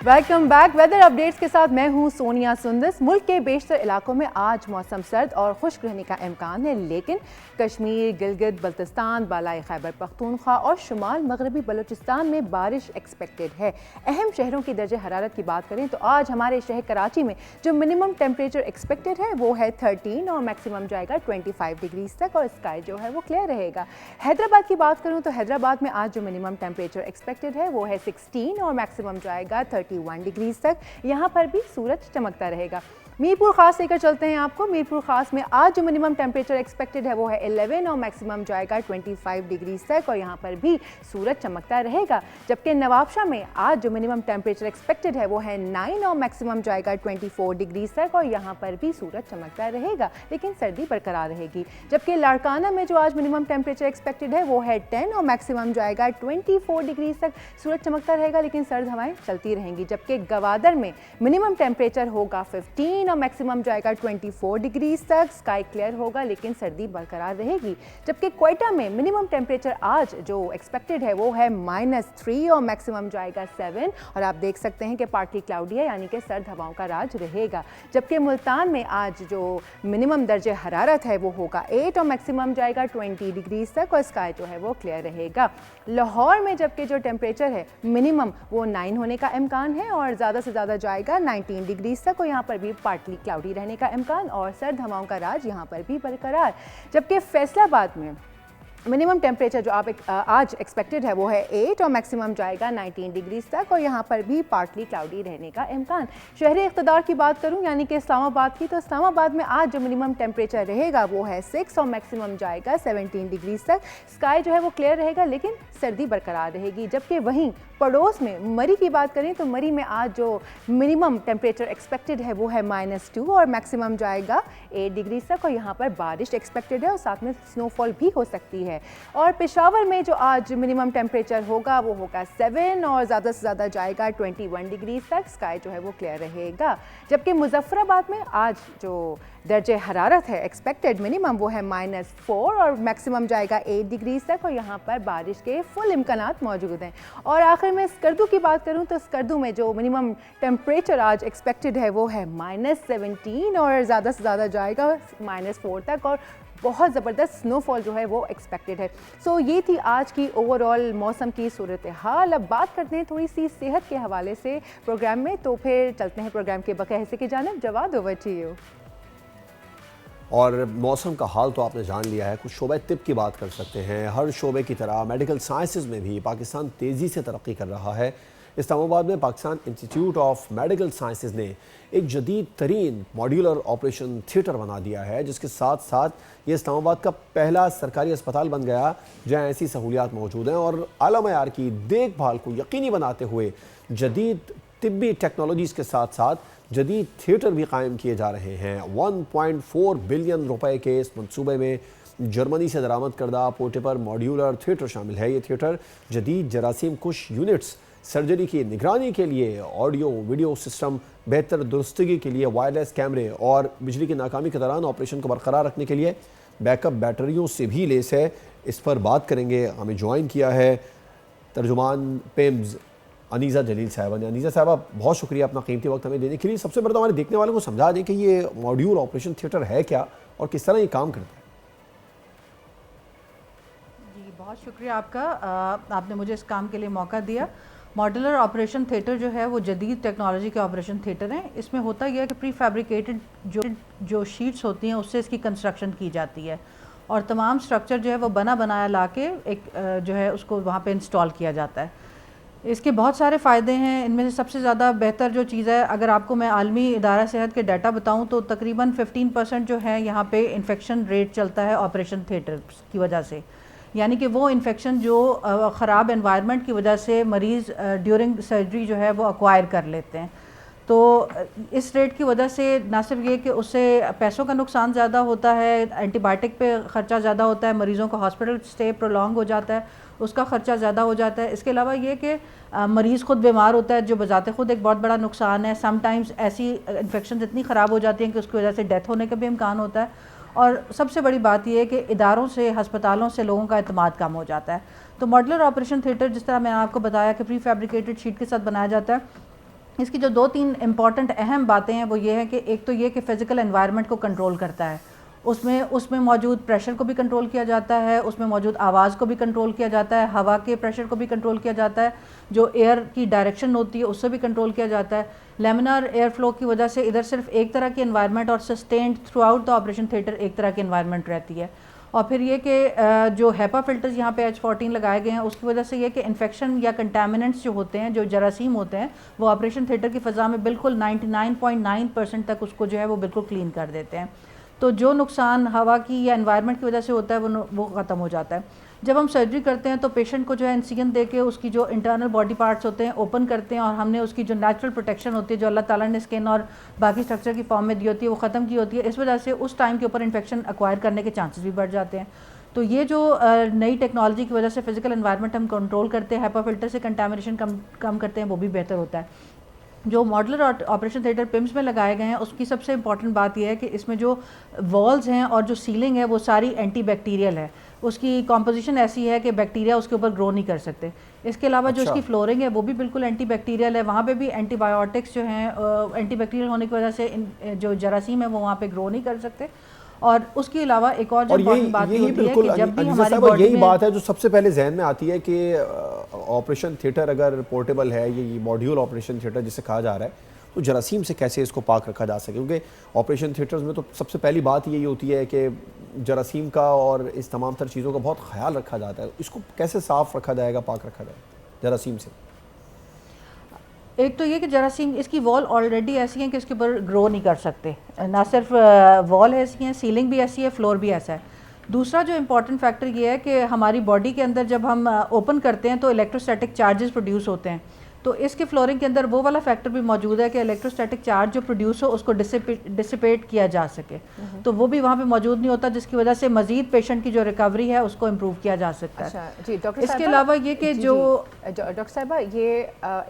Welcome back. Weather updates के साथ मैं हूं सोनिया सुंदस। मुल्क के बेशतर इलाकों में आज मौसम सर्द और खुश्क रहने का इम्कान है, लेकिन कश्मीर, गिलगित बल्तिस्तान, बालाई खैबर पख्तूनख्वा और शुमाल मगरबी बलूचिस्तान में बारिश एक्सपेक्टेड है। अहम शहरों की दर्जे हरारत की बात करें तो आज हमारे शहर कराची में जो मिनिमम टेम्परेचर एक्सपेक्टेड है वो है 13 और मैक्सिमम जाएगा 25 डिग्रीज तक, और स्काई जो है वो क्लियर रहेगा। हैदराबाद की बात करूँ तो हैदराबाद में आज जो मिनिमम टेम्परेचर एक्सपेक्टेड है वो है 16 और मैक्सिमम जाएगा 31 डिग्रीज तक। यहाँ पर भी सूरज चमकता रहेगा। मीरपुर खास लेकर चलते हैं आपको। मीरपुर खास में आज जो मिनिमम टेम्परेचर एक्सपेक्टेड है वो है 11 और मैक्सिमम जाएगा 25 डिग्रीज तक, और यहाँ पर भी सूरज चमकता रहेगा। जबकि नवाबशाह में आज जो मिनिमम टेम्परेचर एक्सपेक्टेड है वो है 9 और मैक्सिमम जाएगा 24 डिग्रीज तक, और यहाँ पर भी सूरज चमकता रहेगा, लेकिन सर्दी बरकरार रहेगी। जबकि लाड़काना में जो आज मिनिमम टेम्परेचर एक्सपेक्टेड है वो है 10 और मैक्सिमम जाएगा 24 डिग्रीज तक। सूरज चमकता रहेगा लेकिन सर्द हवाएं चलती रहेंगी। जबकि गवादर में मिनिमम टेम्परेचर होगा 15 और मैक्सिमम जाएगा 24 डिग्रीज तक। स्काई क्लियर होगा लेकिन सर्दी बरकरार रहेगी। जबकि क्वेटा में मिनिमम टेम्परेचर आज जो एक्सपेक्टेड है वो है -3 और मैक्सिमम जाएगा 7, और आप देख सकते हैं कि पार्टली क्लाउडी है, यानी कि सर्द हवाओं का राज रहेगा। जबकि मुल्तान में आज जो मिनिमम दर्जे हरारत है वो होगा 8 और मैक्सिमम जाएगा 20 डिग्रीज तक, और स्काई जो है वो क्लियर रहेगा। लाहौर में जबकि जो टेम्परेचर है मिनिमम वो 9 होने का इम्कान है और ज़्यादा से ज़्यादा जाएगा 19 डिग्रीज तक, और यहाँ पर भी पार्टली क्लाउडी रहने का इम्कान और सर्द हवाओं का राज यहाँ पर भी बरकरार। जबकि फैसलाबाद में मिनिमम टेम्परेचर जो आज एक्सपेक्टेड है वो है 8 और मैक्सिमम जाएगा 19 डिग्रीज तक, और यहाँ पर भी पार्टली क्लाउडी रहने का इम्कान। शहरी इक़्तिदार की बात करूँ यानी कि इस्लामाबाद की, तो इस्लामाबाद में आज जो मिनिमम टेम्परेचर रहेगा वो है 6 और मैक्सिमम जाएगा 17 डिग्रीज तक। स्काई जो है वो क्लियर रहेगा लेकिन सर्दी बरकरार रहेगी। जबकि वहीं पड़ोस में मरी की बात करें तो मरी में आज जो मिनिमम टेम्परेचर एक्सपेक्टेड है वो है -2 और मैक्सिमम जाएगा 8 डिग्रीज तक, और यहाँ पर बारिश एक्सपेक्टेड है और साथ में स्नोफॉल भी हो सकती है। और पेशावर में जो आज मिनिमम टेम्परेचर होगा वो होगा 7 और ज़्यादा से ज़्यादा जाएगा 21 डिग्रीज तक। स्काई जो है वो क्लियर रहेगा। जबकि मुजफ्फराबाद में आज जो दर्जे हरारत है एक्सपेक्टेड मिनिमम वो है -4 और मैक्सिमम जाएगा 8 डिग्रीज तक, और यहाँ पर बारिश के फुल इम्कानात मौजूद हैं। और आखिर में स्कर्दू की बात करूँ तो स्कर्दू में जो मिनिमम टेम्परेचर आज एक्सपेक्टेड है वो है -17 और ज़्यादा से ज़्यादा जाएगा -4 तक, और बहुत ज़बरदस्त स्नोफॉल जो है वो एक्सपेक्टेड है। सो ये थी आज की ओवरऑल मौसम की सूरत हाल। अब बात करते हैं थोड़ी सी सेहत के हवाले से प्रोग्राम में, तो फिर चलते हैं प्रोग्राम के बकाया हिस्से की जानिब। Jawad over to you. और मौसम का हाल तो आपने जान लिया है, कुछ शोबे तिब की बात कर सकते हैं। हर शोबे की तरह मेडिकल साइंसेज में भी पाकिस्तान तेज़ी से तरक्की कर रहा है। इस्लामाबाद में Pakistan institute of medical sciences ने एक जदीद तरीन मॉड्यूलर ऑपरेशन थिएटर बना दिया है, जिसके साथ साथ ये इस्लामाबाद का पहला सरकारी अस्पताल बन गया जहाँ ऐसी सहूलियात मौजूद हैं। और आला मयार की देखभाल को यकीनी बनाते हुए जदीद तिब्बी टेक्नोलॉजीज़ के साथ साथ जदीद थिएटर भी कायम किए जा रहे हैं। 1.4 बिलियन रुपए के इस मंसूबे में जर्मनी से दरामद करदा पोर्टेबल मॉड्यूलर थिएटर शामिल है। ये थिएटर जदीद जरासीम कुश यूनिट्स, सर्जरी की निगरानी के लिए ऑडियो वीडियो सिस्टम, बेहतर दुरुस्तगी के लिए वायरलेस कैमरे और बिजली की नाकामी के दौरान ऑपरेशन को बरकरार रखने के लिए बैकअप बैटरियों से भी लेस है। इस पर बात करेंगे। हमें ज्वाइन किया है तर्जुमान पेम्स अनीज़ा जलील साहबा ने। अनीज़ा साहबा, बहुत शुक्रिया अपना कीमती वक्त हमें देने के लिए। सबसे पहले तो हमारे देखने वालों को समझा दें कि ये मॉड्यूल ऑपरेशन थिएटर है क्या और किस तरह ये काम करता है। जी, बहुत शुक्रिया आपका, आपने मुझे इस काम के लिए मौका दिया। मॉड्यूलर ऑपरेशन थिएटर जो है वो जदीद टेक्नोलॉजी के ऑपरेशन थिएटर हैं। इसमें होता यह है कि प्री फैब्रिकेटेड जो शीट्स होती हैं उससे इसकी कंस्ट्रक्शन की जाती है और तमाम स्ट्रक्चर जो है वो बना बनाया ला के एक जो है उसको वहाँ पे इंस्टॉल किया जाता है। इसके बहुत सारे फ़ायदे हैं। इनमें से सबसे ज़्यादा बेहतर जो चीज़ है, अगर आपको मैं आलमी इदारा सेहत के डाटा बताऊं तो तकरीबन 15% जो है यहाँ पे इन्फेक्शन रेट चलता है ऑपरेशन थिएटर की वजह से, यानी कि वो इन्फेक्शन जो ख़राब एनवायरनमेंट की वजह से मरीज़ ड्यूरिंग सर्जरी जो है वो अक्वायर कर लेते हैं। तो इस रेट की वजह से ना सिर्फ ये कि उससे पैसों का नुकसान ज़्यादा होता है, एंटीबायोटिक पे ख़र्चा ज़्यादा होता है, मरीज़ों का हॉस्पिटल स्टे प्रोलॉन्ग हो जाता है, उसका ख़र्चा ज़्यादा हो जाता है। इसके अलावा ये कि मरीज़ ख़ुद बीमार होता है, जो बजाते ख़ुद एक बहुत बड़ा नुकसान है। समटाइम्स ऐसी इन्फेक्शन इतनी ख़राब हो जाती हैं कि उसकी वजह से डेथ होने का भी इम्कान होता है। और सबसे बड़ी बात यह है कि इदारों से, हस्पतालों से लोगों का एतमाद कम हो जाता है। तो मॉड्यूलर ऑपरेशन थिएटर, जिस तरह मैंने आपको बताया कि प्री फैब्रिकेटेड शीट के साथ बनाया जाता है, इसकी जो 2-3 इम्पॉर्टेंट अहम बातें हैं वो ये है कि एक तो ये कि फ़िज़िकल एनवायरनमेंट को कंट्रोल करता है, उसमें मौजूद प्रेशर को भी कंट्रोल किया जाता है, उसमें मौजूद आवाज़ को भी कंट्रोल किया जाता है, हवा के प्रेशर को भी कंट्रोल किया जाता है, जो एयर की डायरेक्शन होती है उससे भी कंट्रोल किया जाता है। लेमिनार एयर फ्लो की वजह से इधर सिर्फ एक तरह की एनवायरनमेंट और sustained through out the operation theatre एक तरह की एनवायरनमेंट रहती है। और फिर ये कि जो हेपा फिल्टर्स यहाँ पे H14 लगाए गए हैं उसकी वजह से ये कि इन्फेक्शन या कंटामिनेंट्स जो होते हैं, जो जरासीम होते हैं, वो ऑपरेशन थिएटर की फ़ज़ा में बिल्कुल 99.9% तक उसको जो है वो बिल्कुल क्लीन कर देते हैं। तो जो नुकसान हवा की या एनवायरनमेंट की वजह से होता है वो ख़त्म हो जाता है। जब हम सर्जरी करते हैं तो पेशेंट को जो है इंसिजन दे के उसकी जो इंटरनल बॉडी पार्ट्स होते हैं ओपन करते हैं और हमने उसकी जो नेचुरल प्रोटेक्शन होती है, जो अल्लाह ताला ने स्किन और बाकी स्ट्रक्चर की फॉर्म में दी होती है, वो ख़त्म की होती है। इस वजह से उस टाइम के ऊपर इन्फेक्शन एक्वायर करने के चांसेस भी बढ़ जाते हैं। तो ये जो नई टेक्नोलॉजी की वजह से फ़िज़िकल एनवायरनमेंट हम कंट्रोल करते हैं, हेपा फिल्टर से कंटामिनेशन कम करते हैं, वो भी बेहतर होता है। जो मॉड्यूलर ऑपरेशन थिएटर पिम्स में लगाए गए हैं उसकी सबसे इंपॉर्टेंट बात यह है कि इसमें जो वॉल्स हैं और जो सीलिंग है वो सारी एंटीबैक्टीरियल है। उसकी कॉम्पोजिशन ऐसी है कि बैक्टीरिया उसके ऊपर ग्रो नहीं कर सकते। इसके अलावा जो इसकी फ्लोरिंग है वो भी बिल्कुल एंटीबैक्टीरियल है। वहाँ पे भी एंटीबायोटिक्स जो हैं एंटीबैक्टीरियल होने की वजह से जो जरासीम है वो वहाँ पे ग्रो नहीं कर सकते। और उसके अलावा एक और जो इम्पॉर्टेंट बात होती है कि जब भी हमारी बॉडी यही में बात है जो सबसे पहले जहन में आती है कि ऑपरेशन थिएटर अगर पोर्टेबल है, ये मॉड्यूल ऑपरेशन थिएटर जिसे कहा जा रहा है, तो जरासीम से कैसे इसको पाक रखा जा सके। क्योंकि ऑपरेशन थिएटर्स में तो सबसे पहली बात यही होती है कि जरासीम का और इस तमाम तर चीज़ों का बहुत ख्याल रखा जाता है। इसको कैसे साफ़ रखा जाएगा, पाक रखा जाएगा जरासीम से? एक तो ये कि जरासीम, इसकी वॉल ऑलरेडी ऐसी है कि इसके ऊपर ग्रो नहीं कर सकते। ना सिर्फ वॉल ऐसी है, सीलिंग भी ऐसी है, फ्लोर भी ऐसा है। दूसरा जो इम्पॉर्टेंट फैक्टर ये है कि हमारी बॉडी के अंदर जब हम ओपन करते हैं तो इलेक्ट्रोस्टैटिक चार्जेस प्रोड्यूस होते हैं। तो इसके फ्लोरिंग के अंदर वो वाला फैक्टर भी मौजूद है कि इलेक्ट्रोस्टैटिक चार्ज जो प्रोड्यूस हो उसको डिसिपेट किया जा सके। तो वो भी वहाँ पे मौजूद नहीं होता, जिसकी वजह से मजीद पेशेंट की जो रिकवरी है उसको इम्प्रूव किया जा सकता है। अच्छा जी डॉक्टर, इसके अलावा ये कि जो डॉक्टर साहिबा, ये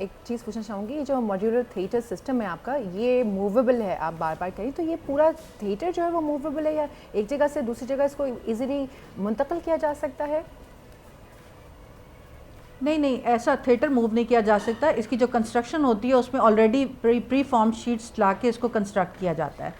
एक चीज़ पूछना चाहूँगी, जो मॉड्यूलर थिएटर सिस्टम है आपका, ये मूवेबल है, आप बार बार कहें, तो ये पूरा थिएटर जो है वो मूवेबल है या एक जगह से दूसरी जगह इसको ईजिली मुंतकिल किया जा सकता है? नहीं, ऐसा थिएटर मूव नहीं किया जा सकता। इसकी जो कंस्ट्रक्शन होती है उसमें ऑलरेडी प्री फॉर्म शीट्स ला के इसको कंस्ट्रक्ट किया जाता है।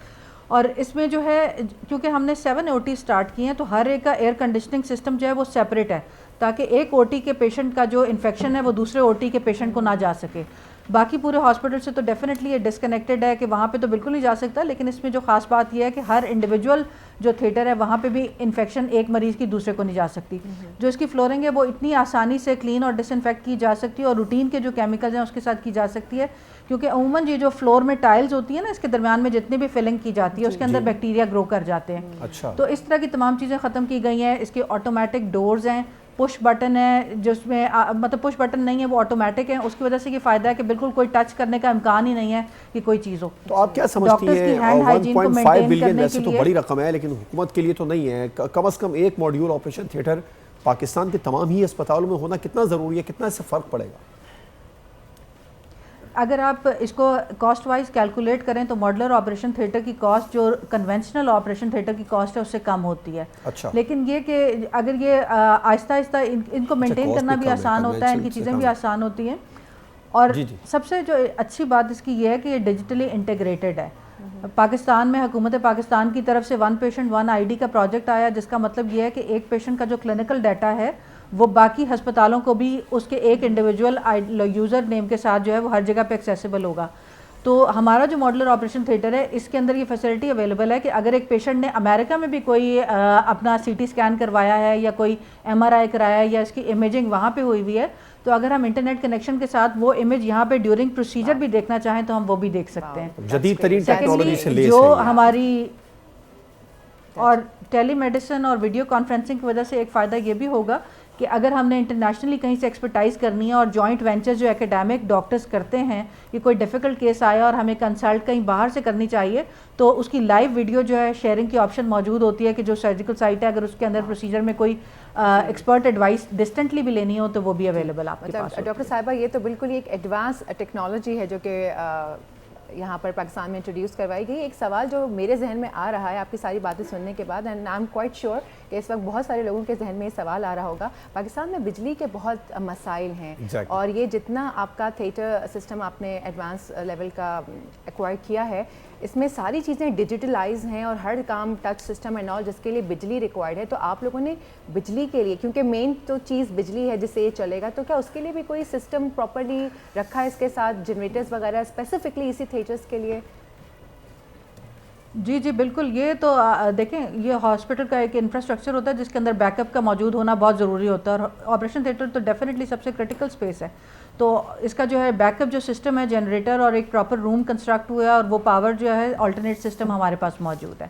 और इसमें जो है, क्योंकि हमने 7 OT स्टार्ट किए हैं तो हर एक का एयर कंडीशनिंग सिस्टम जो है वो सेपरेट है, ताकि एक OT के पेशेंट का जो इन्फेक्शन है वो दूसरे OT के पेशेंट को ना जा सके। बाकी पूरे हॉस्पिटल से तो डेफिनेटली ये डिस्कनेक्टेड है कि वहाँ पे तो बिल्कुल नहीं जा सकता, लेकिन इसमें जो ख़ास बात यह है कि हर इंडिविजुअल जो थिएटर है वहाँ पे भी इन्फेक्शन एक मरीज़ की दूसरे को नहीं जा सकती। जो इसकी फ्लोरिंग है वो इतनी आसानी से क्लीन और डिसइंफेक्ट की जा सकती है और रूटीन के जो केमिकल्स हैं उसके साथ की जा सकती है, क्योंकि अमूमन ये जो फ्लोर में टाइल्स होती है ना, इसके दरमियान में जितनी भी फिलिंग की जाती है उसके अंदर बैक्टीरिया ग्रो कर जाते हैं। अच्छा। तो इस तरह की तमाम चीज़ें ख़त्म की गई हैं। इसके ऑटोमेटिक डोर्स हैं, पुश बटन है, जिसमें मतलब पुश बटन नहीं है, वो ऑटोमेटिक है। उसकी वजह से ये फ़ायदा है कि बिल्कुल कोई टच करने का इम्कान ही नहीं है कि कोई चीज़ हो। तो आप क्या समझती हैं, 1.5 बिलियन वैसे तो बड़ी रकम है, लेकिन हुकूमत के लिए तो नहीं है। कम से कम एक मॉड्यूल ऑपरेशन थिएटर पाकिस्तान के तमाम ही अस्पतालों में होना कितना ज़रूरी है, कितना इससे फ़र्क पड़ेगा? अगर आप इसको कॉस्ट वाइज कैलकुलेट करें तो मॉड्यूलर ऑपरेशन थिएटर की कॉस्ट जो कन्वेंशनल ऑपरेशन थिएटर की कॉस्ट है उससे कम होती है। अच्छा। लेकिन ये कि अगर ये आहिस्ता आहिस्ता इनको मेंटेन करना भी आसान होता है, इनकी चीज़ें भी आसान होती हैं। और सबसे जो अच्छी बात इसकी ये है कि ये डिजिटली इंटीग्रेटेड है। पाकिस्तान में हुकूमत पाकिस्तान की तरफ से वन पेशेंट वन आईडी का प्रोजेक्ट आया, जिसका मतलब ये है कि एक पेशेंट का जो क्लिनिकल डाटा है वो बाकी अस्पतालों को भी उसके एक इंडिविजुअल यूज़र नेम के साथ जो है वो हर जगह पे एक्सेसिबल होगा। तो हमारा जो मॉडुलर ऑपरेशन थिएटर है इसके अंदर ये फैसिलिटी अवेलेबल है कि अगर एक पेशेंट ने अमेरिका में भी कोई अपना सीटी स्कैन करवाया है या कोई एमआरआई कराया है या इसकी इमेजिंग वहाँ पे हुई हुई है, तो अगर हम इंटरनेट कनेक्शन के साथ वो इमेज यहाँ पे ड्यूरिंग प्रोसीजर भी देखना चाहें तो हम वो भी देख सकते हैं। जदीद तरीन टेक्नोलॉजी से लेस जो है ये। हमारी और टेलीमेडिसिन और वीडियो कॉन्फ्रेंसिंग की वजह से एक फ़ायदा ये भी होगा कि अगर हमने इंटरनेशनली कहीं से एक्सपर्टाइज़ करनी है और जॉइंट वेंचर्स जो एकेडमिक डॉक्टर्स करते हैं, ये कोई डिफ़िकल्ट केस आया और हमें कंसल्ट कहीं बाहर से करनी चाहिए तो उसकी लाइव वीडियो जो है शेयरिंग की ऑप्शन मौजूद होती है कि जो सर्जिकल साइट है अगर उसके अंदर प्रोसीजर में कोई एक्सपर्ट एडवाइस डिस्टेंटली भी लेनी हो तो वो भी अवेलेबल आपके पास होती है। डॉक्टर साहिबा, ये तो बिल्कुल ही एक एडवांस टेक्नोलॉजी है जो कि यहाँ पर पाकिस्तान में इंट्रोड्यूस करवाई गई। एक सवाल जो मेरे जहन में आ रहा है आपकी सारी बातें सुनने के बाद, and I am quite sure कि इस वक्त बहुत सारे लोगों के जहन में ये सवाल आ रहा होगा, पाकिस्तान में बिजली के बहुत मसाइल हैं और ये जितना आपका थिएटर सिस्टम आपने एडवांस लेवल का एक्वायर किया है इसमें सारी चीज़ें डिजिटलाइज हैं और हर काम टच सिस्टम एंड ऑल जिसके लिए बिजली रिक्वायर्ड है, तो आप लोगों ने बिजली के लिए, क्योंकि मेन तो चीज़ बिजली है जिससे ये चलेगा, तो क्या उसके लिए भी कोई सिस्टम प्रॉपर्ली रखा है इसके साथ, जनरेटर्स वगैरह स्पेसिफिकली इसी थिएटर्स के लिए? जी जी बिल्कुल, ये तो देखें ये हॉस्पिटल का एक इंफ्रास्ट्रक्चर होता है जिसके अंदर बैकअप का मौजूद होना बहुत ज़रूरी होता है और ऑपरेशन थिएटर तो डेफिनेटली सबसे क्रिटिकल स्पेस है। तो इसका जो है बैकअप जो सिस्टम है, जनरेटर और एक प्रॉपर रूम कंस्ट्रक्ट हुआ है और वो पावर जो है अल्टरनेट सिस्टम हमारे पास मौजूद है।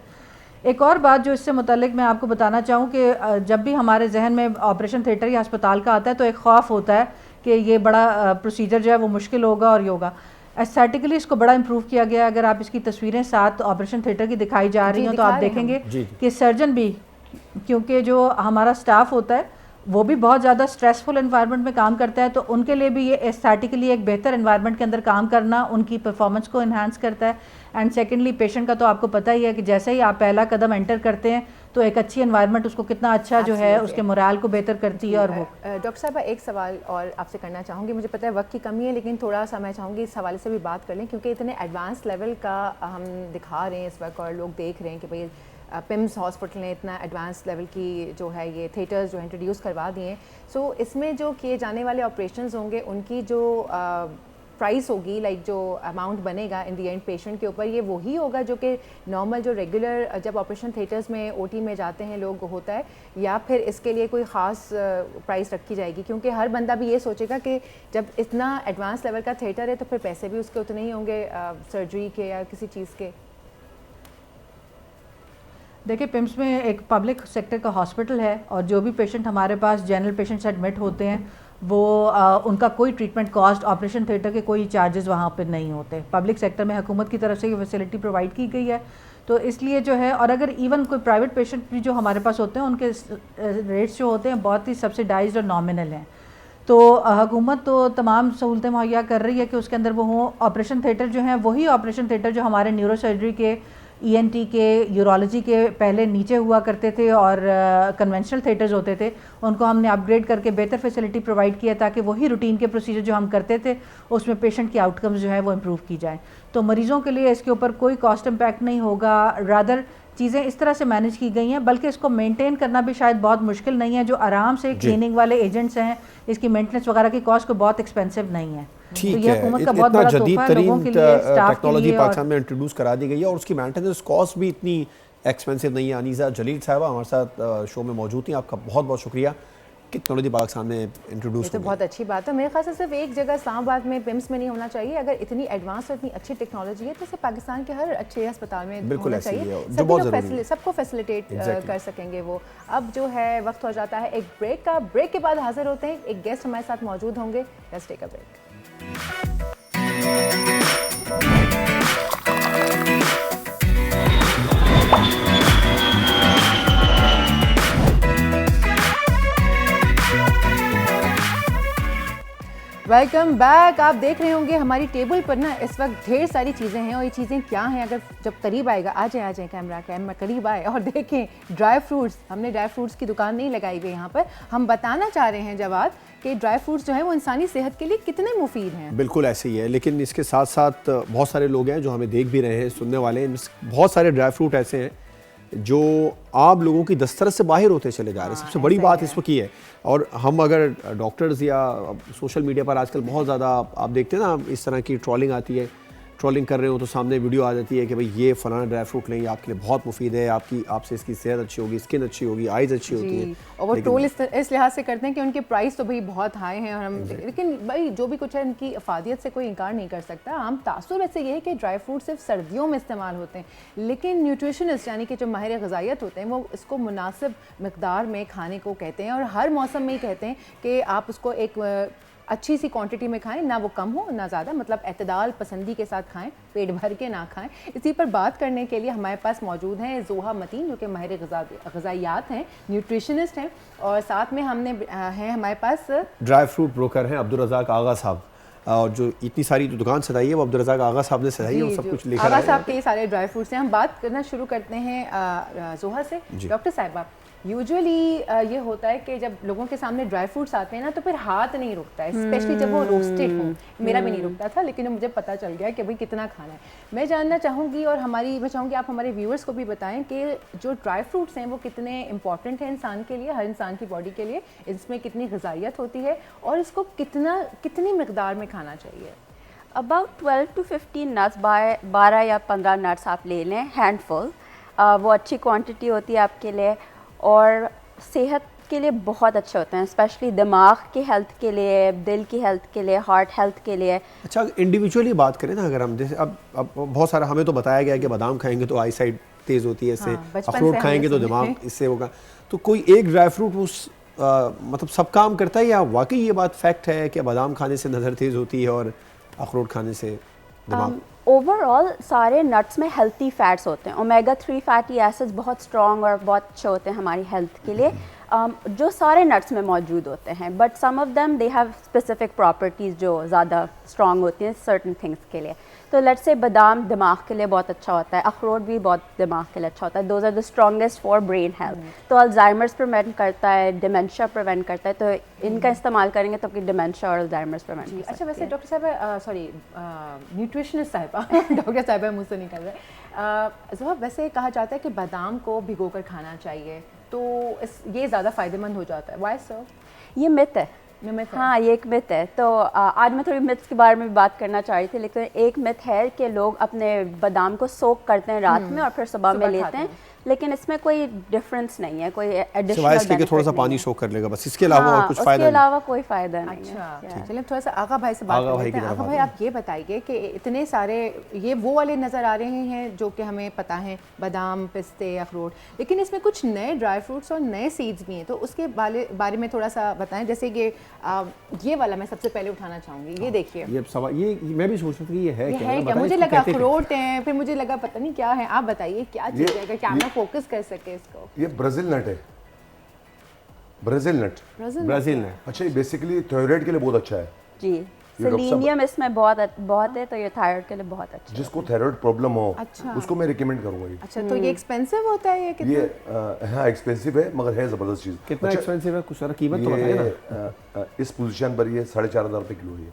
एक और बात जो इससे मुतालिक मैं आपको बताना चाहूँ कि जब भी हमारे जहन में ऑपरेशन थिएटर या अस्पताल का आता है तो एक खौफ होता है कि ये बड़ा प्रोसीजर जो है वो मुश्किल होगा और ये होगा। एस्थेटिकली इसको बड़ा इंप्रूव किया गया है। अगर आप इसकी तस्वीरें साथ ऑपरेशन थिएटर की दिखाई जा रही हैं तो आप देखेंगे कि सर्जन भी, क्योंकि जो हमारा स्टाफ होता है वो भी बहुत ज़्यादा स्ट्रेसफुल एनवायरनमेंट में काम करता है, तो उनके लिए भी ये एस्थेटिकली एक बेहतर एनवायरनमेंट के अंदर काम करना उनकी परफॉर्मेंस को इन्हांस करता है। एंड सेकेंडली पेशेंट का तो आपको पता ही है कि जैसे ही आप पहला कदम एंटर करते हैं तो एक अच्छी एनवायरनमेंट उसको कितना अच्छा जो है उसके मोराल को बेहतर करती है। और वो डॉक्टर साहब एक सवाल और आपसे करना चाहूँगी, मुझे पता है वक्त की कमी है लेकिन थोड़ा सा मैं चाहूँगी इस हवाले से भी बात कर लें, क्योंकि इतने एडवांस लेवल का हम दिखा रहे हैं इस वक्त और लोग देख रहे हैं कि भाई पिम्स हॉस्पिटल ने इतना एडवांस लेवल की जो है ये थिएटर्स जो इंट्रोड्यूस करवा दिए हैं। सो इसमें जो किए जाने वाले ऑपरेशंस होंगे उनकी जो प्राइस होगी, लाइक जो अमाउंट बनेगा इन दी एंड पेशेंट के ऊपर, ये वही होगा जो कि नॉर्मल जो रेगुलर जब ऑपरेशन थिएटर्स में ओटी में जाते हैं लोग होता है, या फिर इसके लिए कोई ख़ास प्राइस रखी जाएगी? क्योंकि हर बंदा भी ये सोचेगा कि जब इतना एडवांस लेवल का थिएटर है तो फिर पैसे भी उसके उतने ही होंगे सर्जरी के या किसी चीज़ के। देखिए पिम्स में एक पब्लिक सेक्टर का हॉस्पिटल है और जो भी पेशेंट हमारे पास जनरल पेशेंट्स एडमिट होते हैं वो उनका कोई ट्रीटमेंट कॉस्ट, ऑपरेशन थिएटर के कोई चार्जेस वहाँ पर नहीं होते। पब्लिक सेक्टर में हुकूमत की तरफ से ये फैसिलिटी प्रोवाइड की गई है, तो इसलिए जो है, और अगर इवन कोई प्राइवेट पेशेंट भी जो हमारे पास होते हैं उनके रेट्स जो होते हैं बहुत ही सब्सिडाइज्ड और नॉमिनल हैं। तो हुकूमत तो तमाम सहूलतें मुहैया कर रही है कि उसके अंदर वो हों। ऑपरेशन थिएटर जो हैं वही ऑपरेशन थिएटर जो हमारे न्यूरो सर्जरी के, ईएनटी के, यूरोलॉजी के पहले नीचे हुआ करते थे और कन्वेंशनल थिएटर्स होते थे, उनको हमने अपग्रेड करके बेहतर फैसिलिटी प्रोवाइड किया ताकि वही रूटीन के प्रोसीजर जो हम करते थे उसमें पेशेंट की आउटकम्स जो है वो इम्प्रूव की जाए। तो मरीज़ों के लिए इसके ऊपर कोई कॉस्ट इम्पैक्ट नहीं होगा, रादर चीज़ें इस तरह से मैनेज की गई हैं, बल्कि इसको मेंटेन करना भी शायद बहुत मुश्किल नहीं है। जो आराम से क्लीनिंग वाले एजेंट्स हैं, इसकी मेंटेनेंस वगैरह की कॉस्ट को बहुत एक्सपेंसिव नहीं है। ठीक तो ये है, हुकूमत का बहुत बड़ा जदीद तोहफा है लोगों के लिए, स्टाफ के टेक्नोलॉजी लिए। पाकिस्तान में इंट्रोड्यूस करा दी गई है और उसकी मेंटेनेंस कॉस्ट भी इतनी एक्सपेंसिव नहीं है। अनीसा जलील साहबा हमारे साथ शो में मौजूद थी, आपका बहुत बहुत शुक्रिया। टेक्नोलॉजी पाकिस्तान में इंट्रोड्यूस ये तो बहुत अच्छी बात है। मेरे ख्याल से सिर्फ एक जगह इस्लामाबाद में पिम्स में नहीं होना चाहिए। अगर इतनी एडवांस और इतनी अच्छी टेक्नोलॉजी है तो इसे पाकिस्तान के हर अच्छे अस्पताल में होना चाहिए, सबको फैसिलिटेट कर सकेंगे वो। अब जो है वक्त हो जाता है एक ब्रेक का। ब्रेक के बाद हाजिर होते हैं, एक गेस्ट हमारे साथ मौजूद होंगे। Let's take a break. Welcome back. आप देख रहे होंगे हमारी टेबल पर ना इस वक्त ढेर सारी चीज़ें हैं और ये चीज़ें क्या हैं, अगर जब करीब आएगा, आ जाए कैमरा करीब आए और देखें ड्राई फ्रूट्स। हमने ड्राई फ्रूट्स की दुकान नहीं लगाई हुई यहाँ पर, हम बताना चाह रहे हैं जवाद कि ड्राई फ्रूट्स जो है वो इंसानी सेहत के लिए कितने मुफीद हैं। बिल्कुल ऐसे ही है, लेकिन इसके साथ साथ बहुत सारे लोग हैं जो हमें देख भी रहे हैं, सुनने वाले हैं। बहुत सारे ड्राई फ्रूट ऐसे हैं जो आम लोगों की दस्तरस से बाहर होते चले जा रहे हैं। सबसे बड़ी बात इस वक्त ये है, और हम अगर डॉक्टर्स या सोशल मीडिया पर आजकल बहुत ज़्यादा आप देखते हैं ना, इस तरह की ट्रोलिंग आती है, ट्रोलिंग कर रहे हो तो सामने वीडियो आ जाती है कि भाई ये फलाना ड्राई फ्रूट लें, आपके लिए बहुत मुफीद है, आपसे इसकी सेहत अच्छी होगी, स्किन अच्छी होगी, आइज़ अच्छी होती हैं। और वो ट्रोल इस लिहाज से करते हैं कि उनके प्राइस तो भाई बहुत हाई हैं, और हम लेकिन भाई जो भी कुछ है इनकी अफादियत से कोई इनकार नहीं कर सकता। आम तासुर वैसे ये है कि ड्राई फ्रूट सिर्फ सर्दियों में इस्तेमाल होते हैं, लेकिन न्यूट्रिशनिस्ट यानी कि जो माहिर ग़िज़ाइयत होते हैं वो इसको मुनासिब मकदार में खाने को कहते हैं, और हर मौसम में ही कहते हैं कि आप उसको एक अच्छी सी क्वांटिटी में खाएं, ना वो कम हो ना ज़्यादा, मतलब एतदाल पसंदी के साथ खाएं, पेट भर के ना खाएं। इसी पर बात करने के लिए हमारे पास मौजूद हैं ज़ोहा मतीन, जो कि माहिर ग़िज़ाइयात हैं, न्यूट्रिशनिस्ट हैं, और साथ में हमने हैं हमारे पास ड्राई फ्रूट ब्रोकर हैं अब्दुल रज़ाक आगा साहब, और जो इतनी सारी जो दुकान सजाई है वो अब्दुल रज़ाक आगा साहब ने सजाई है, और सब कुछ लेकर आगा साहब के ये सारे ड्राई फ्रूट्स हैं। हम बात करना शुरू करते हैं ज़ोहा से। डॉक्टर साहिबा, यूजुअली ये होता है कि जब लोगों के सामने ड्राई फ्रूट्स आते हैं ना तो फिर हाथ नहीं रुकता है, स्पेशली जब वो रोस्टेड हों। मेरा भी नहीं रुकता था, लेकिन मुझे पता चल गया कि भाई कितना खाना है। मैं जानना चाहूँगी, और मैं चाहूँगी आप हमारे व्यूअर्स को भी बताएं कि जो ड्राई फ्रूट्स हैं वो कितने इंपॉर्टेंट हैं इंसान के लिए, हर इंसान की बॉडी के लिए, इसमें कितनी ग़िज़ाइयत होती है और इसको कितनी मकदार में खाना चाहिए। अबाउट 12 to 15 नट्स, 12 या 15 नट्स आप ले लें, हैंडफुल। वो अच्छी क्वांटिटी होती है आपके लिए और सेहत के लिए बहुत अच्छे होते हैं, स्पेशली दिमाग की हेल्थ के लिए, दिल की हेल्थ के लिए, हार्ट हेल्थ के लिए। अच्छा, इंडिविजुअली बात करें ना, अगर हम जैसे अब बहुत सारा हमें तो बताया गया है कि बादाम खाएंगे तो आई साइड तेज़ होती है इससे, अखरोट खाएंगे तो दिमाग इससे होगा, तो कोई एक ड्राई फ्रूट उस मतलब सब काम करता है, या वाकई ये बात फैक्ट है कि बादाम खाने से नज़र तेज़ होती है और अखरोट खाने से दिमाग? ओवरऑल सारे नट्स में हेल्थी फैट्स होते हैं, ओमेगा 3 फैटी एसिड्स बहुत स्ट्रॉन्ग और बहुत अच्छे होते हैं हमारी हेल्थ के लिए, जो सारे नट्स में मौजूद होते हैं। But some of them they have specific properties जो ज़्यादा स्ट्रॉन्ग होती हैं सर्टन थिंग्स के लिए। तो लेट्स से बादाम दिमाग के लिए बहुत अच्छा होता है, अखरोट भी बहुत दिमाग के लिए अच्छा होता है। Those are the strongest for brain health. तो अल्जाइमर्स प्रिवेंट करता है, डिमेंशिया प्रिवेंट करता है, तो इनका इस्तेमाल करेंगे तो आपकी डिमेंशिया और अल्जाइमर्स प्रिवेंट कर सकते हैं। अच्छा, वैसे डॉक्टर साहब, सॉरी न्यूट्रिशनिस्ट साहिबा डॉक्टर साहिबा मुझसे निकल रहा है, वैसे कहा जाता है कि बादाम को भिगोकर खाना चाहिए, तो ये ज़्यादा फ़ायदेमंद हो जाता है। Why sir? ये मिथ है। हाँ, ये एक मिथ है। तो आज मैं थोड़ी मिथ्स के बारे में भी बात करना चाह रही थी, लेकिन एक मिथ है कि लोग अपने बादाम को सोक करते हैं रात में और फिर सुबह में लेते हैं, लेकिन इसमें कोई डिफरेंस नहीं है, कोई एडिशनल बेनिफिट थोड़ा सा पानी सोक कर लेगा बस, इसके अलावा और कुछ फायदा नहीं। इसके अलावा कोई फायदा नहीं है। अच्छा, चलिए थोड़ा सा आगा भाई से बात करते हैं। आगा भाई, आप ये बताइए कि इतने सारे ये वो वाले नज़र आ रहे हैं जो कि हमें पता है, बादाम, पिस्ते, अखरोट, लेकिन इसमें कुछ नए ड्राई फ्रूट्स और नए सीड्स भी हैं, तो उसके बारे में थोड़ा सा बताएं। जैसे कि ये वाला मैं सबसे पहले उठाना चाहूँगी, ये देखिए, ये सवाल, ये मैं भी सोच रहा था कि ये है क्या, मुझे लगा अखरोट है, फिर मुझे लगा पता नहीं क्या है। आप बताइए क्या चीज़ है, अगर कैमरा फोकस कर सके इसको। ये ब्राज़ील नट है, ब्राज़ील नट। अच्छा, ये बेसिकली थायराइड के लिए बहुत अच्छा है जी। सेलेनियम इसमें बहुत है, तो ये थायराइड के लिए बहुत अच्छा है। जिसको थायराइड प्रॉब्लम हो, उसको मैं रिकमेंड करूंगा ये। अच्छा, तो ये एक्सपेंसिव होता है? ये कितना? हाँ, एक्सपेंसिव है, मगर है ज़बरदस्त चीज़। कितना एक्सपेंसिव है, कुछ सारा कीमत तो बताइए ना। इस पोजीशन पर ये 4,500 रुपये किलो है।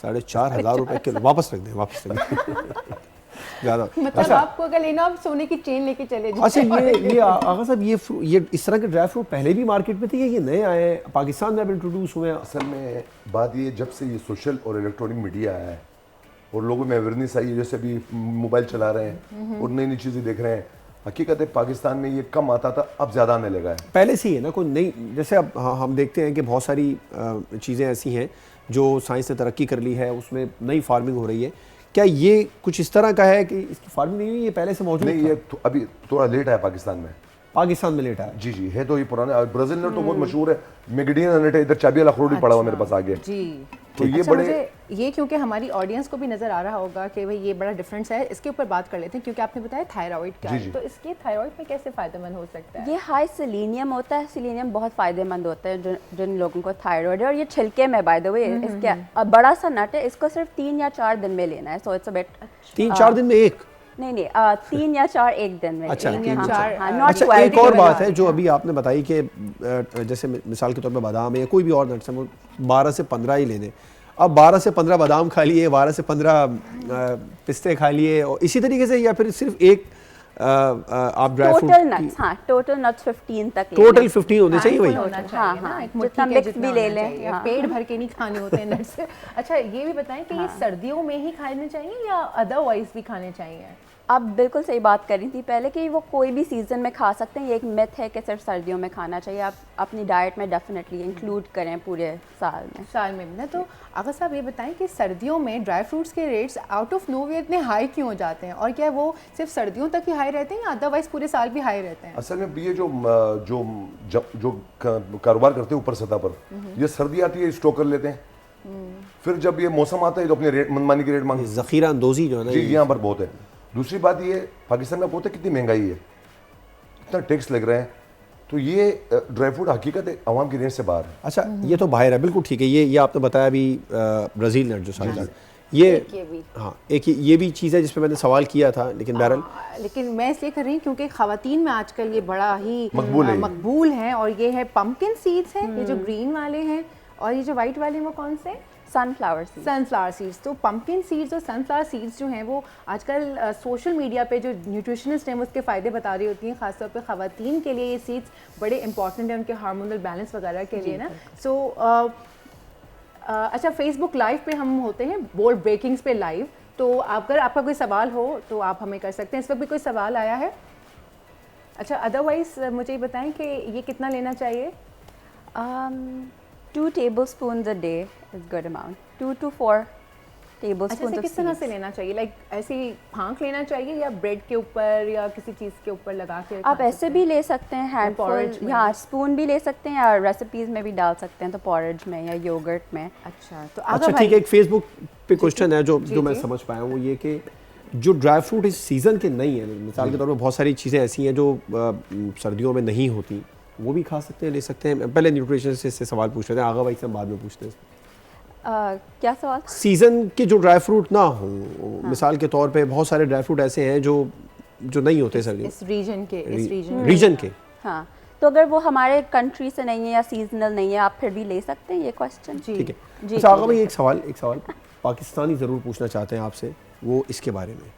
4,500 रुपये किलो? वापस रख दें ज़्यादा। मतलब आपको अगर लेना, आप सोने की चेन लेके चले जाओ। अच्छा, ये आगा साहब, ये इस तरह के ड्राई फ्रूट पहले भी मार्केट में थे, ये नए आए हैं, पाकिस्तान में अब इंट्रोड्यूस हुए हैं? असल में बात ये, जब से ये सोशल और इलेक्ट्रॉनिक मीडिया आया है और लोगों में अवेयरनेस आई है, जैसे अभी मोबाइल चला रहे हैं और नई नई चीज़ें देख रहे हैं, हकीकत है पाकिस्तान में ये कम आता था, अब ज़्यादा आने लगा है। पहले से ही है ना, कोई नई, जैसे अब हम देखते हैं कि बहुत सारी चीज़ें ऐसी हैं जो साइंस ने तरक्की कर ली है, उसमें नई फार्मिंग हो रही है। क्या ये कुछ इस तरह का है कि इसकी फार्मिंग नहीं हुई, ये पहले से मौजूद? नहीं, ये अभी थोड़ा लेट आया पाकिस्तान में लेट आया। जी है, तो ये पुराना ब्राज़ील नट तो बहुत मशहूर है, मेगडीना नट है, इधर चाबियल अखरोट भी पड़ा हुआ मेरे पास आगे। जी, तो ये अच्छा, बड़े मुझे ये क्योंकि हमारी ऑडियंस को भी नज़र आ रहा होगा कि भाई ये बड़ा डिफरेंस है, इसके ऊपर बात कर लेते हैं क्योंकि आपने बताया थायराइड का है, तो इसके थायराइड में कैसे फ़ायदेमंद हो सकता है? ये हाई सेलेनियम होता है, सेलेनियम बहुत फ़ायदेमंद होता है जिन लोगों को थायराइड है। और ये छिलके में बाय द वे, इसके बड़ा सा नट है, इसको सिर्फ 3 या 4 दिन में लेना है। सो इट्स अ बिट 3-4 दिन में एक? नहीं 3 या 4 एक दिन में। अच्छा, 3 या 4। अच्छा, एक और बात है जो अभी आपने बताई कि जैसे मिसाल के तौर पे बादाम है या कोई भी और नट्स है, 12 से 15 ही ले दें। अब 12 से 15 बादाम खा लिए, 12 से 15 पिस्ते खा लिए, और इसी तरीके से, या फिर सिर्फ एक आप ड्राई फ्रूट टोटल नट्स, हाँ टोटल नट्स 15 तक टोटल 15 होने चाहिए भाई? हाँ, जितना मिक्स भी ले लें, पेट भर के नहीं खाने होते हैं नट्स। अच्छा, ये भी बताएं कि ये सर्दियों में ही खाने चाहिए या अदरवाइज भी खाने चाहिए? आप बिल्कुल सही बात कर रही थी पहले कि वो कोई भी सीज़न में खा सकते हैं। ये एक मिथ है कि सिर्फ सर्दियों में खाना चाहिए। आप अपनी डाइट में डेफिनेटली इंक्लूड करें पूरे साल में भी ना। तो आगा साहब ये बताएं कि सर्दियों में ड्राई फ्रूट्स के रेट्स आउट ऑफ नोवेयर इतने हाई क्यों हो जाते हैं, और क्या वो सिर्फ सर्दियों तक ही हाई रहते हैं या अदरवाइज पूरे साल भी हाई रहते हैं? असल में ये जो कारोबार करते हैं ऊपर सतह पर, ये सर्दी आती है स्टॉक कर लेते हैं, फिर जब ये मौसम आता है तो अपने रेट मनमानी के रेट मांगते हैं। ज़ख़ीरा अंदोज़ी जो है ना, जी यहाँ पर बहुत है। दूसरी बात ये, पाकिस्तान में बहुत है, कितनी महंगाई है, इतना टैक्स लग रहा है, तो ये ड्राई फ्रूट हकीकत है आवाम की रेंज से बाहर है। अच्छा, ये तो बाहर है, बिल्कुल ठीक है। ये आपने बताया अभी ब्राज़ील नट जो साल ये हाँ, एक ये भी चीज़ है जिस पे मैंने सवाल किया था, लेकिन बहरहाल लेकिन मैं इसलिए कर रही हूँ क्योंकि ख़वातीन में आजकल ये बड़ा ही मकबूल है। और ये है पम्पकिन सीड्स हैं, ये जो ग्रीन वाले हैं, और ये जो वाइट वाले हैं वो कौन से? Sunflower seeds. तो पम्पकिन सीड्स और सनफ्लावर सीड्स जो हैं वो आजकल सोशल मीडिया पे जो न्यूट्रिशनिस्ट हैं उसके फ़ायदे बता रही होती हैं। ख़ासतौर पे ख़वातीन के लिए ये सीड्स बड़े इंपॉर्टेंट हैं उनके हार्मोनल बैलेंस वगैरह के लिए ना। सो अच्छा, फेसबुक लाइव पे हम होते हैं, बोल्ड ब्रेकिंग्स पे लाइव, तो अगर आपका कोई सवाल हो तो आप हमें कर सकते हैं। इस वक्त भी कोई सवाल आया है? अच्छा, अदरवाइज मुझे ये बताएं कि ये कितना लेना चाहिए? 2 tablespoons a day is good amount. 2 to 4 tablespoons अच्छा, of किस तरह से लेना चाहिए? लाइक ऐसे ही फांक लेना चाहिए या ब्रेड के ऊपर या किसी चीज़ के ऊपर लगा के? आप ऐसे भी ले सकते हैं, हैंडफुल, हाँ स्पून भी ले सकते हैं, या रेसिपीज़ में भी डाल सकते हैं, तो पॉरेज में या योगर्ट में। अच्छा, तो अच्छा ठीक है। एक फेसबुक पे क्वेश्चन है जो मैं समझ पाया हूँ, ये कि जो ड्राई फ्रूट इस सीज़न के नहीं है, मिसाल के तौर पर बहुत सारी चीज़ें ऐसी हैं जो सर्दियों में नहीं होती, वो भी खा सकते हैं, ले सकते हैं? पहले न्यूट्रिशन से सवाल पूछ रहे थे, आगा भाई से हम बाद में पूछते हैं। क्या सवाल? सीज़न के जो ड्राई फ्रूट ना हो, मिसाल के तौर पे बहुत सारे ड्राई फ्रूट ऐसे हैं जो नहीं होते सर्दियों इस रीजन के। हाँ, तो अगर वो हमारे कंट्री से नहीं है या सीजनल नहीं है, आप फिर भी ले सकते हैं ये क्वेश्चन। ठीक है। अच्छा आगा भाई, एक सवाल पाकिस्तानी ज़रूर पूछना चाहते हैं आपसे, वो इसके बारे में,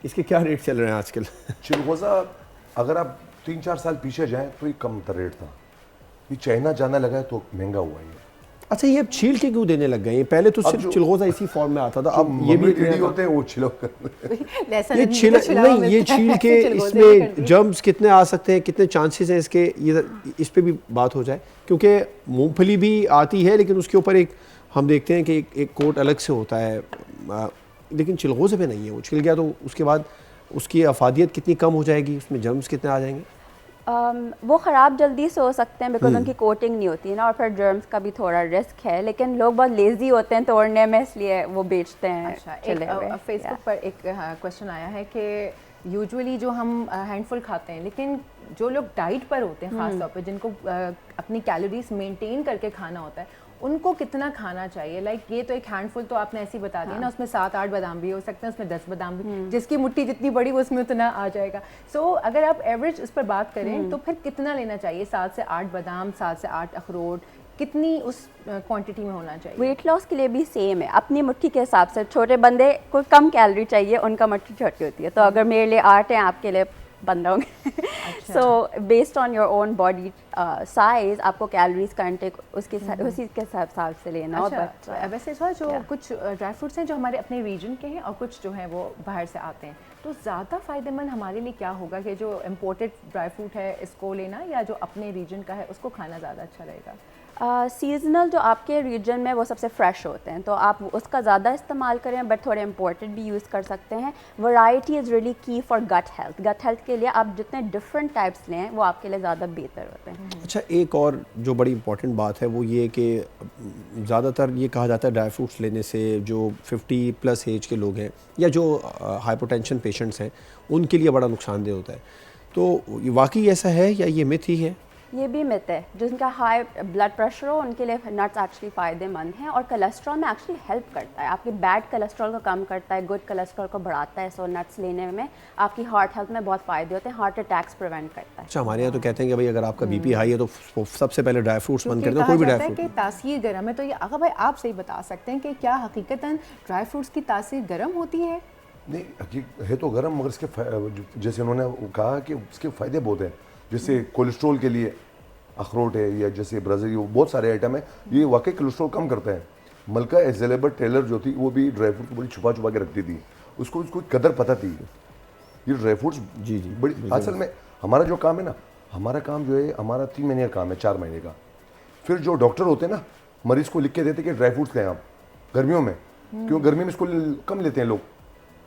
इसके क्या रेट चल रहे हैं आजकल? चिलगोज़ा अगर आप 3-4 साल पीछे जाएं तो ये कम रेट था, ये चाइना जाने लगा है तो महंगा हुआ है। अच्छा, ये अब छील के क्यों देने लग गए हैं? पहले तो सिर्फ चिलगोज़ा इसी फॉर्म में आता था, अब ये भी होते हैं वो छिलो ये छील के इसमें जर्म्स कितने आ सकते हैं, कितने चांसेस हैं इसके, ये इस पे भी बात हो जाए। क्योंकि मूंगफली भी आती है लेकिन उसके ऊपर एक हम देखते हैं कि एक कोट अलग से होता है, लेकिन चिलगोज़े पे नहीं है। वो छिल गया तो उसके बाद उसकी अफादियत कितनी कम हो जाएगी, उसमें जर्म्स कितने आ जाएंगे? वो ख़राब जल्दी से हो सकते हैं बिकॉज उनकी कोटिंग नहीं होती है ना, और फिर जर्म्स का भी थोड़ा रिस्क है, लेकिन लोग बहुत लेज़ी होते हैं तोड़ने में, इसलिए वो बेचते हैं। अच्छा, फेसबुक पर एक क्वेश्चन आया है कि यूजुअली जो हम हैंडफुल खाते हैं, लेकिन जो लोग डाइट पर होते हैं ख़ास तौर पे, जिनको अपनी कैलोरीज मेंटेन करके खाना होता है, उनको कितना खाना चाहिए? लाइक ये तो एक हैंडफुल तो आपने ऐसी बता दिया ना, उसमें 7-8 बादाम भी हो सकते हैं, उसमें 10 बादाम भी, जिसकी मुट्ठी जितनी बड़ी वो उसमें उतना आ जाएगा। सो अगर आप एवरेज इस पर बात करें तो फिर कितना लेना चाहिए? 7 से 8 बादाम, 7 से 8 अखरोट, कितनी उस क्वांटिटी में होना चाहिए? वेट लॉस के लिए भी सेम है, अपनी मुट्ठी के हिसाब से। छोटे बंदे को कम कैलोरी चाहिए, उनका मुट्ठी छोटी होती है, तो अगर मेरे लिए 8 है, आपके लिए 15 होंगे। So based on your own body size आपको कैलोरीज का इंटेक उसी के हिसाब से लेना। अच्छा, वैसे जो कुछ ड्राई फ्रूट्स हैं जो हमारे अपने रीजन के हैं और कुछ जो हैं वो बाहर से आते हैं, तो ज़्यादा फ़ायदेमंद हमारे लिए क्या होगा कि जो इम्पोर्टेड ड्राई फ्रूट है इसको लेना, या जो अपने रीजन का है उसको खाना ज़्यादा अच्छा रहेगा? सीजनल जो आपके रीजन में वो सबसे फ्रेश होते हैं, तो आप उसका ज़्यादा इस्तेमाल करें, बट थोड़े इम्पोर्टेड भी यूज़ कर सकते हैं। Variety is really key for gut health. Gut health के लिए आप जितने डिफरेंट टाइप्स लें वो आपके लिए ज़्यादा बेहतर होते हैं। अच्छा, एक और जो बड़ी इंपॉर्टेंट बात है वो ये कि ज़्यादातर ये कहा जाता है ड्राई फ्रूट्स लेने से जो 50+ एज के लोग हैं या जो हाइपरटेंशन पेशेंट्स हैं उनके लिए बड़ा नुकसानदेह होता है, तो वाकई ऐसा है या ये मिथ ही है? ये भी मिथ है। जिनका हाई ब्लड प्रेशर हो उनके लिए नट्स एक्चुअली फ़ायदेमंद हैं, और कोलेस्ट्रॉल में एक्चुअली हेल्प करता है, आपके बैड कोलेस्ट्रॉल को कम करता है, गुड कोलेस्ट्रॉल को बढ़ाता है। सो नट्स लेने में आपकी हार्ट हेल्थ में बहुत फ़ायदे होते हैं, हार्ट अटैक्स प्रिवेंट करता है। अच्छा, हमारे यहाँ तो कहते हैं कि भाई अगर आपका बीपी हाई है तो सबसे पहले ड्राई फ्रूट्स बंद कर दो, कोई भी ड्राई फ्रूट। तासीर गर्म है, तो ये आगा भाई आप सही बता सकते हैं कि क्या हकीकतन ड्राई फ्रूट्स की तासीर गर्म होती है? नहीं, है तो गर्म, मगर इसके जैसे उन्होंने कहा कि उसके फ़ायदे बहुत हैं। जैसे कोलेस्ट्रॉल के लिए अखरोट है, या जैसे ब्राज़ील, बहुत सारे आइटम है, ये वाकई कोलेस्ट्रॉल कम करता है। मलका एलिजाबेथ टेलर जो थी वो भी ड्राई फ्रूट को बड़ी छुपा छुपा के रखती थी, उसको कदर पता थी। ये ड्राई फ्रूट्स जी बड़ी असल में हमारा जो काम है ना, हमारा काम जो है, हमारा 3 महीने का काम है, 4 महीने का। फिर जो डॉक्टर होते हैं ना, मरीज को लिख के देते कि ड्राई फ्रूट्स लें आप गर्मियों में, क्यों गर्मी में इसको कम लेते हैं लोग।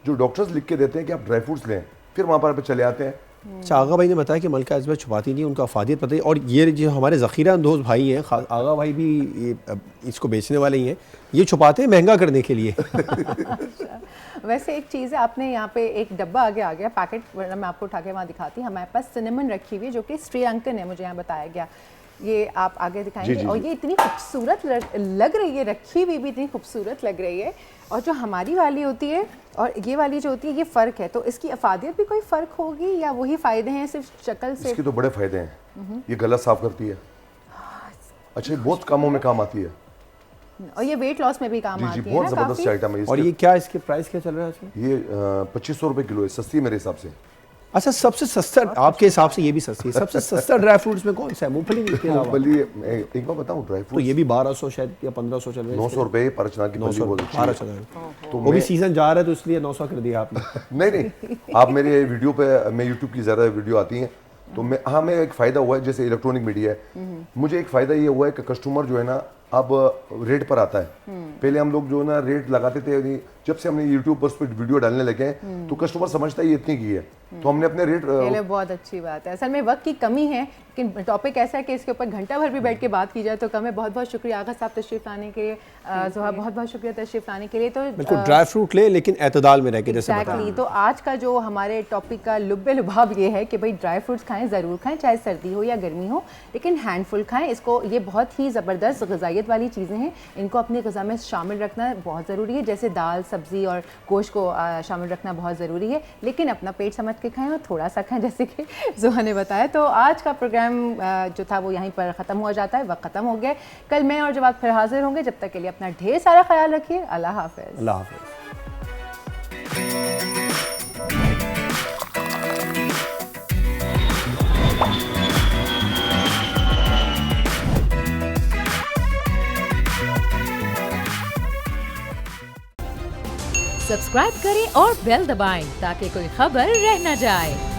जो डॉक्टर्स लिख के देते हैं कि आप ड्राई फ्रूट्स लें, फिर वहाँ पर चले आते हैं। अच्छा, आगा भाई ने बताया कि मलका एलिजाबेथ छुपाती नहीं, उनका अफादियत पता है, और ये जो हमारे ज़ख़ीरा अंदोज़ भाई हैं, आगा भाई भी इसको बेचने वाले ही हैं, ये छुपाते हैं महंगा करने के लिए। वैसे एक चीज़ है, आपने यहाँ पे एक डब्बा आगे आ गया पैकेट, वरना मैं आपको उठा के वहाँ दिखाती। हमारे पास सिनेमन रखी हुई है जो कि श्रीलंकन है, मुझे यहाँ बताया गया। ये आप आगे दिखाएंगे। और ये इतनी खूबसूरत लग रही है, रखी हुई भी इतनी खूबसूरत लग रही है। और जो हमारी वाली होती है और ये वाली जो होती है, ये फ़र्क है, तो इसकी अफादियत भी कोई फ़र्क होगी या वही फ़ायदे हैं सिर्फ शक्ल से? इसके तो बड़े फ़ायदे हैं। ये गला साफ करती है, अच्छा, बहुत कामों में काम आती है, और ये वेट लॉस में भी काम आती है। बहुत ज़बरदस्त आइटम है। और ये क्या, इसके प्राइस क्या चल रहा है? ये 2500 रुपये किलो है, सस्ती है मेरे हिसाब से। अच्छा, सबसे सस्ता आपके हिसाब से ये भी सस्ती है? सबसे सस्ता ड्राई फ्रूट्स में कौन सा है? मूंगफली? मूंगफली एक बार बताऊं, ड्राई फ्रूट तो ये भी 1200 शायद या 1500 चल रहा है। 900 रुपये पर चना की फली बहुत अच्छी है। तो वो भी सीजन जा रहा है तो इसलिए 900 कर दिया आपने। नहीं, आप मेरे वीडियो पे, मैं यूट्यूब की ज़्यादा वीडियो आती हैं तो मैं एक फ़ायदा हुआ है, जैसे इलेक्ट्रॉनिक मीडिया है, मुझे एक फ़ायदा ये हुआ है कि कस्टमर जो है ना अब रेट पर आता है। पहले हम लोग जो है ना रेट लगाते थे, जब से हमने यूट्यूब पर उस पर वीडियो डालने लगे हैं तो कस्टमर समझता है ये इतनी की है, तो हमने अपने रेट। बहुत अच्छी बात है। असल में वक्त की कमी है, लेकिन टॉपिक ऐसा है कि इसके ऊपर घंटा भर भी बैठ के बात की जाए तो कम है। बहुत बहुत शुक्रिया आगा साहब तशरीफ लाने के लिए, जोहा बहुत बहुत शुक्रिया तशरीफ लाने के लिए। तो बिल्कुल ड्राई फ्रूट ले, लेकिन एतदाल में रह के, जैसे बताया। तो आज का जो हमारे टॉपिक का लुब्बे लुभाव ये है कि भाई ड्राई फ्रूट्स खाएं, ज़रूर खाएं, चाहे सर्दी हो या गर्मी हो, लेकिन हैंडफुल खाएं। इसको, ये बहुत ही ज़बरदस्त ग़िज़ाइयत वाली चीज़ें हैं, इनको अपनी ग़िज़ा में शामिल रखना बहुत ज़रूरी है। जैसे दाल, सब्ज़ी और गोश्त को शामिल रखना बहुत ज़रूरी है, लेकिन अपना पेट समझ के खाएं और थोड़ा सा खाएं, जैसे कि जोहा ने बताया। तो आज का प्रोग्राम जो था वो यहीं पर ख़त्म हो जाता है, वक्त ख़त्म हो गया। कल मैं और जवाब फिर हाजिर होंगे, जब तक के लिए अपना ढेर सारा ख्याल रखिए। अल्लाह हाफ़िज़। अल्लाह हाफ़िज़। सब्सक्राइब करें और बेल दबाएं ताकि कोई खबर रह न जाए।